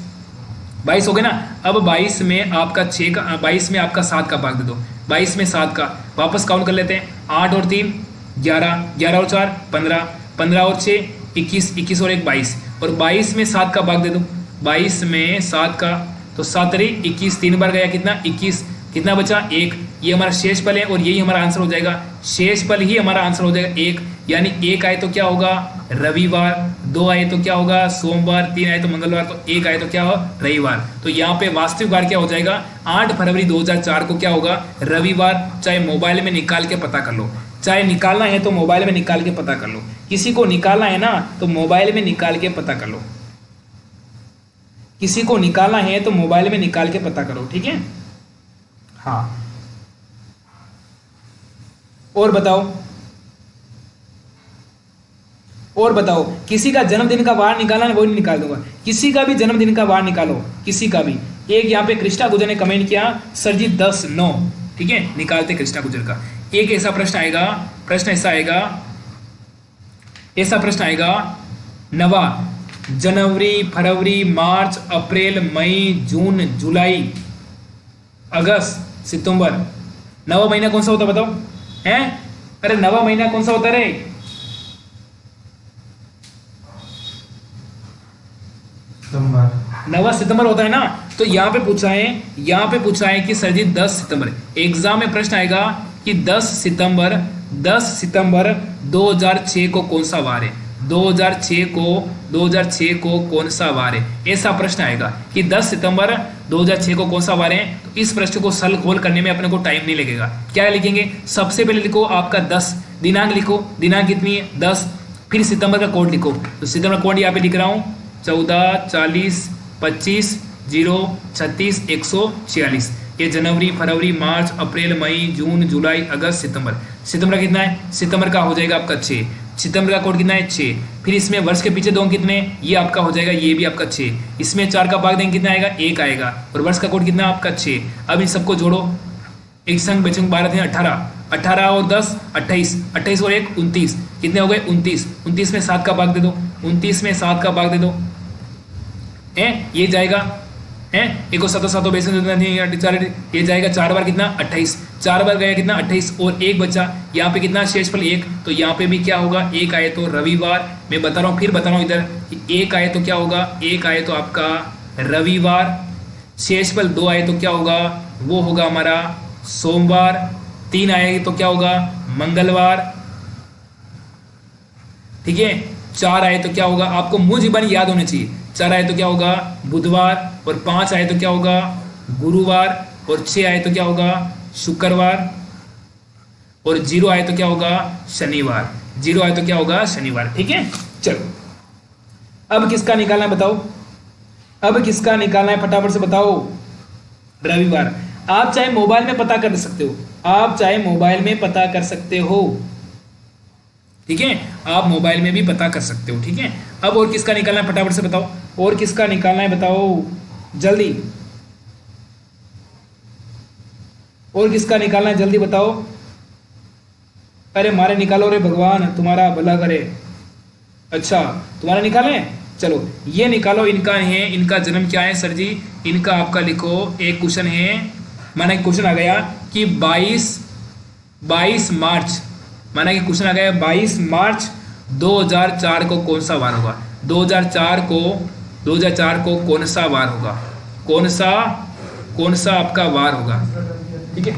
22 हो गए ना। अब 22 में आपका 6 का 22 में आपका 7 का भाग दे दो, 22 में 7 का वापस काउंट कर लेते हैं, 8 और 3 11, 11 और 4 15, 15 और 6 21, 21 और 1 22, और 22 में 7 का भाग दे दो, 22 में 7 का तो 7 3 21, 3 बार गया कितना 21, कितना बचा 1, ये हमारा शेष पल है और यही हमारा आंसर हो जाएगा, शेष पल ही हमारा आंसर हो जाएगा 1, यानी 1 आए तो क्या होगा रविवार, 2 आए तो क्या होगा सोमवार, 3 आए तो मंगलवार, तो 1 आए तो क्या होगा रविवार। तो यहाँ पे वास्तविक वार क्या हो जाएगा 8 फरवरी 2004 को क्या होगा रविवार। चाहे मोबाइल में निकाल के पता कर लो, चाहे निकालना है तो मोबाइल में निकाल के पता कर लो, किसी को निकालना है ना तो मोबाइल में निकाल के पता कर लो, किसी को निकालना है तो मोबाइल में निकाल के पता करो, ठीक है। हाँ और बताओ किसी का जन्मदिन का वार निकालना है, वो नहीं निकाल दूंगा, किसी का भी जन्मदिन का वार निकालो, किसी का भी। एक यहाँ पे कृष्णा गुजर ने कमेंट किया सर जी 10/9, ठीक है निकालते कृष्णा गुजर का। एक ऐसा प्रश्न आएगा, ऐसा प्रश्न आएगा नवा जनवरी, फरवरी, मार्च, अप्रैल, मई, जून, जुलाई, अगस्त, सितंबर, नवा महीना कौन सा होता बताओ हैं? अरे नवा महीना कौन सा होता रे? नवा सितंबर होता है ना। तो यहाँ पे पूछा है कि सर जी 10 सितंबर, एग्जाम में प्रश्न आएगा कि 10 सितंबर 2006 को कौन सा वार है, 2006 को कौन सा वार है, ऐसा प्रश्न आएगा कि 10 सितंबर 2006 को कौन सा वार है। तो इस प्रश्न को सल खोल करने में अपने को टाइम नहीं लगेगा। क्या लिखेंगे, सबसे पहले लिखो आपका 10, दिनांक लिखो, दिनांक कितनी है 10, फिर सितंबर का कोड लिखो। तो सितंबर कोड यहाँ पे लिख रहा हूँ 14 40 25 0 36 146। ये जनवरी, फरवरी, मार्च, अप्रैल, मई, जून, जुलाई, अगस्त, सितंबर। सितंबर कितना है, सितंबर का हो जाएगा आपका 6, सितंबर का कोड कितना है 6। फिर इसमें वर्ष के पीछे 2 कितने, ये आपका हो जाएगा, ये भी आपका 6। इसमें 4 का भाग देंगे कितना आएगा 1 आएगा, और वर्ष का कोड कितना आपका 6। अब इन सबको जोड़ो, एक संग बचेंगे 12 18, 18 और 10 28, 28 और 1 29, कितने हो गए 29, 29 में 7 का भाग दे दो, 29 में 7 का भाग दे दो, ये जाएगा एक और 7 7 ये जाएगा 4 बार कितना 28, 4 बार गया कितना 28, और 1 बचा, यहाँ पे कितना शेषफल 1, तो यहाँ पे भी क्या होगा 1 आए तो रविवार। मैं बता रहा हूँ, फिर बता रहा हूँ इधर कि 1 आए तो क्या होगा, 1 आए तो आपका रविवार, शेषफल 2 आए तो क्या होगा, वो होगा हमारा सोमवार, 3 आए तो क्या होगा मंगलवार, ठीक है, 4 आए तो क्या होगा, आपको मुंह ज़बानी याद होनी चाहिए, 4 आए तो क्या होगा बुधवार, और 5 आए तो क्या होगा गुरुवार, और 6 आए तो क्या होगा शुक्रवार, और 0 आए तो क्या होगा शनिवार, 0 आए तो क्या होगा शनिवार, ठीक है। चलो अब किसका निकालना है बताओ, अब किसका निकालना है फटाफट से बताओ। रविवार। आप चाहे मोबाइल में पता कर सकते हो, आप चाहे मोबाइल में पता कर सकते हो, ठीक है, आप मोबाइल में भी पता कर सकते हो, ठीक है। अब और किसका निकालना है फटाफट से बताओ, और किसका निकालना है बताओ जल्दी, और किसका निकालना है जल्दी बताओ। अरे मारे निकालो रे भगवान, तुम्हारा भला करे। अच्छा तुम्हारा निकालें, चलो ये निकालो, इनका है, इनका जन्म क्या है सर जी, इनका आपका लिखो। एक क्वेश्चन है, माना कि क्वेश्चन आ गया कि 22 मार्च, माना कि क्वेश्चन आ गया 22 मार्च 2004 को कौन सा वार होगा, 2004 को कौन सा वार होगा, कौन सा आपका वार होगा, ठीक है।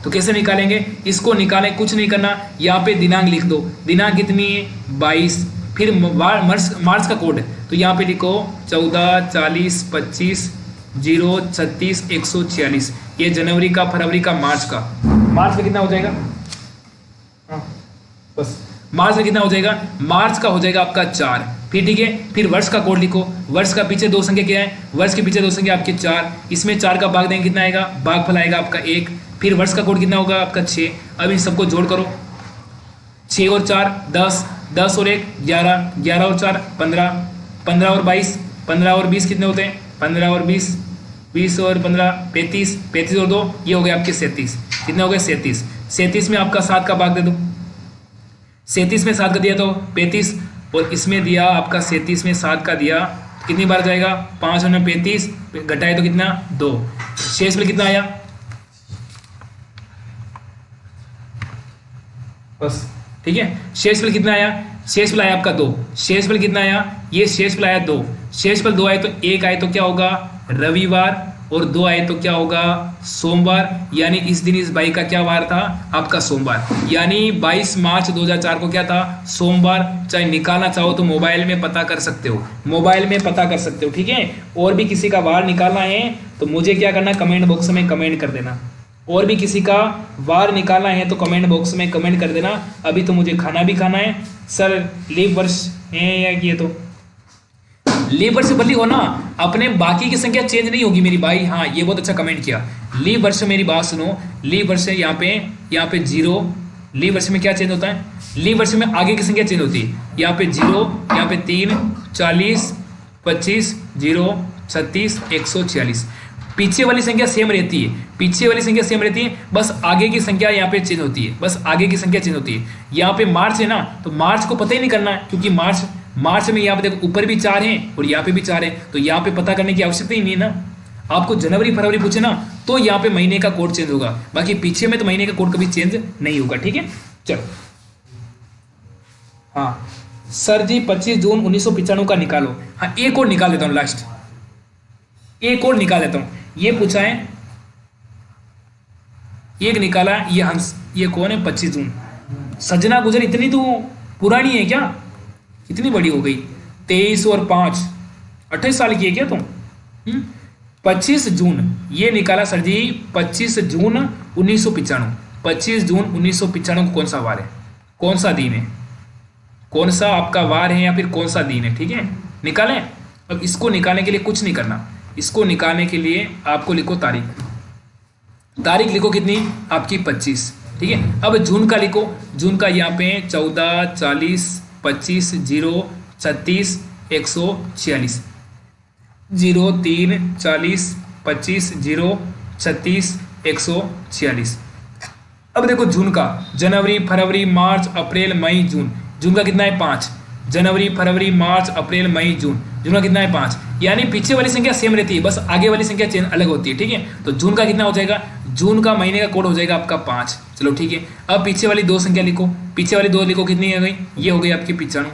तो कैसे निकालेंगे इसको, निकालें कुछ नहीं करना, यहाँ पे दिनांक लिख दो, दिनांक कितनी है 22, फिर मार्च का कोड है, तो यहाँ पे लिखो 14 40 25 0 36 146। ये जनवरी का, फरवरी का, मार्च का, मार्च में कितना हो जाएगा, बस मार्च में कितना हो जाएगा, मार्च का हो जाएगा आपका 4, फिर ठीक है, फिर वर्ष का कोड लिखो, वर्ष का पीछे 2 संख्या क्या है, वर्ष के पीछे 2 संख्या आपके 4, इसमें 4 का भाग देंगे कितना आएगा, भागफल आएगा आपका 1, फिर वर्ष का कोड कितना होगा आपका 6। अब इन सबको जोड़ करो, 6 और 4 10, 10 और 1 11, 11 और 4 15, 15 और 22, 15 और 20 कितने होते हैं, 15 और 20 20 और 15 35, 35 और 2 ये हो गए आपके 37। कितने हो गए 37। 37 में आपका 7 का भाग दे दो। 37 में 7 का दिया तो 35, और इसमें दिया आपका 37 में 7 का दिया, कितनी बार जाएगा 5 और 35, घटाए तो कितना 2। शेष में कितना आया बस, ठीक है। शेष फल कितना आया, शेष फल आया आपका 2। शेष फल कितना आया, ये शेष फल आया 2। शेष फल 2 आए तो 1 आए तो क्या होगा रविवार, और 2 आए तो क्या होगा सोमवार। यानी इस दिन इस भाई का क्या वार था आपका सोमवार, यानी 22 मार्च 2004 को क्या था सोमवार। चाहे निकालना चाहो तो मोबाइल में पता कर सकते हो, मोबाइल में पता कर सकते हो, ठीक है। और भी किसी का वार निकालना है तो मुझे क्या करना, कमेंट बॉक्स में कमेंट कर देना। और भी किसी का वार निकालना है तो कमेंट बॉक्स में कमेंट कर देना। अभी तो मुझे खाना भी खाना है सर, लीप वर्ष है या ये तो लीप वर्ष बदली हो ना, अपने बाकी की संख्या चेंज नहीं होगी मेरी भाई। हाँ ये बहुत अच्छा कमेंट किया। लीप वर्ष मेरी बात सुनो, लीप वर्ष यहाँ पे 0, लीप वर्ष में क्या चेंज होता है, लीप वर्ष में आगे की संख्या चेंज होती है। यहाँ पे 0, यहाँ पे 3, 40, 25, 0, 36, 146। पीछे वाली संख्या सेम रहती है, पीछे वाली संख्या सेम रहती है, बस आगे की संख्या यहाँ पे चेंज होती है, बस आगे की संख्या चेंज होती है। यहाँ पे मार्च है ना, तो मार्च को पता ही नहीं करना है, क्योंकि मार्च में यहाँ पे देखो ऊपर भी 4 हैं और यहाँ पे भी 4 हैं, तो यहाँ पे पता करने की आवश्यकता ही नहीं है ना। आपको जनवरी फरवरी पूछे ना तो यहाँ पे महीने का कोड चेंज होगा, बाकी पीछे में तो महीने का कोड कभी चेंज नहीं होगा, ठीक है। चलो हाँ सर जी 25 जून 1995 का निकालो। हाँ एक और निकाल देता हूँ, लास्ट एक और निकाल देता हूँ। ये पूछा है, एक निकाला ये हंस, ये कौन है 25 जून, सजना गुजर इतनी तो पुरानी है क्या, कितनी बड़ी हो गई, 23 और 5 28 साल की है क्या तुम। 25 जून ये निकाला सर जी 25 जून 1995। 25 जून 1995 को कौन सा वार है, कौन सा दिन है, कौन सा आपका वार है या फिर कौन सा दिन है, ठीक है निकालें। अब इसको निकालने के लिए कुछ नहीं करना, इसको निकालने के लिए आपको लिखो तारीख, तारीख लिखो कितनी आपकी 25, ठीक है। अब जून का लिखो, जून का यहाँ पे 14, 40, 25, 0, 36, 146, 0, 3, 40, 25, 0, 36, 146। अब देखो जून का, जनवरी फरवरी मार्च अप्रैल मई जून, जून का कितना है 5, जनवरी फरवरी मार्च अप्रैल मई जून, जून का कितना है 5। यानी पीछे वाली संख्या सेम रहती है, बस आगे वाली संख्या चेंज अलग होती है, ठीक है। तो जून का कितना हो जाएगा, जून का महीने का कोड हो जाएगा आपका 5। चलो ठीक है, अब पीछे वाली 2 संख्या लिखो, पीछे वाली 2 लिखो, कितनी हो गई, ये हो गई आपकी 95।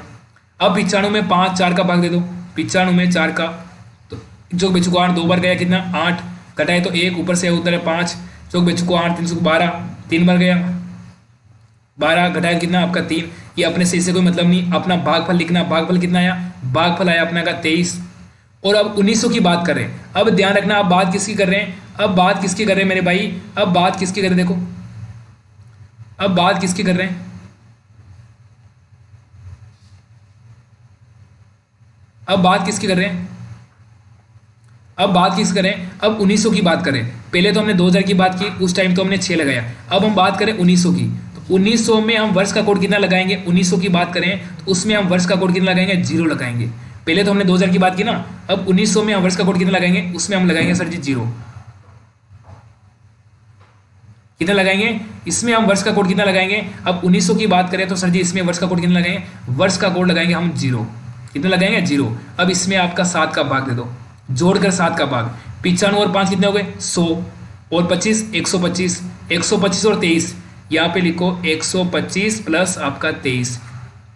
अब 95 में 5 4 का भाग दे दो, 95 में 4 का, तो चौक बेचुको 8 2 बार गया, कितना 8, घटाए तो 1, ऊपर से उधर है 5, चौक बेचुको 8 3 12, 3 बार गया 12, घटाया कितना आपका 3। ये अपने से इससे कोई मतलब नहीं, अपना भागफल लिखना, भागफल कितना आया, भागफल आया अपना का 23। और अब 1900 की बात कर रहे हैं, अब ध्यान रखना आप बात किसकी कर रहे हैं, अब बात किसकी कर रहे हैं मेरे भाई, अब बात किसकी कर रहे हैं, देखो अब बात किसकी कर रहे हैं, अब बात किसकी कर रहे हैं, अब बात किस करें, अब 1900 की बात करें। पहले तो हमने 2000 की बात की, उस टाइम तो हमने 6 लगाया, अब हम बात करें 1900 की, तो 1900 में हम वर्ष का कोड कितना लगाएंगे, 1900 की बात करें तो उसमें हम वर्ष का कोड कितना लगाएंगे, 0 लगाएंगे। पहले तो हमने 2000 की बात की ना, अब 1900 में हम वर्ष का कोड कितना लगाएंगे, उसमें हम लगाएंगे सर जी 0। कितना लगाएंगे, इसमें हम वर्ष का कोड कितना लगाएंगे, अब 1900 की बात करें तो सर जी इसमें वर्ष का कोड कितना लगाएंगे, वर्ष का कोड लगाएंगे हम 0। कितना लगाएंगे 0। अब इसमें आपका 7 का भाग दे दो, जोड़कर 7 का भाग, 95 और 5 कितने हो गए 100, और 25 125, 125 और 23, यहाँ पे लिखो 125 प्लस आपका 23,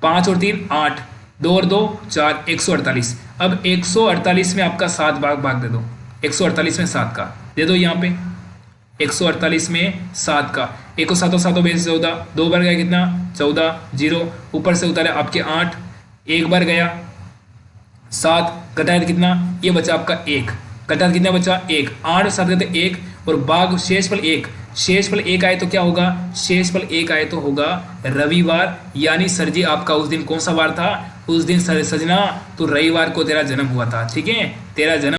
5 और 3 8, 2 और 2 4, 148। अब 148 में आपका 7 भाग दे दो, 148 में 7 का दे दो, यहाँ पे 148 में 7 का, 1 को 7 और 7 बेस 14, 2 बार गया कितना 14, 0, ऊपर से उतारे आपके 8, 1 बार गया 7, घटाया कितना, ये बचा आपका 1, घटाया कितना बचा 1, 8 7 कहते 1, और भाग शेषफल 1, शेषफल 1 आए तो क्या होगा, शेषफल 1 आए तो होगा रविवार। यानी सर जी आपका उस दिन कौन सा वार था, उस दिन सजना तो रविवार को तेरा जन्म हुआ था, ठीक है, तेरा जन्म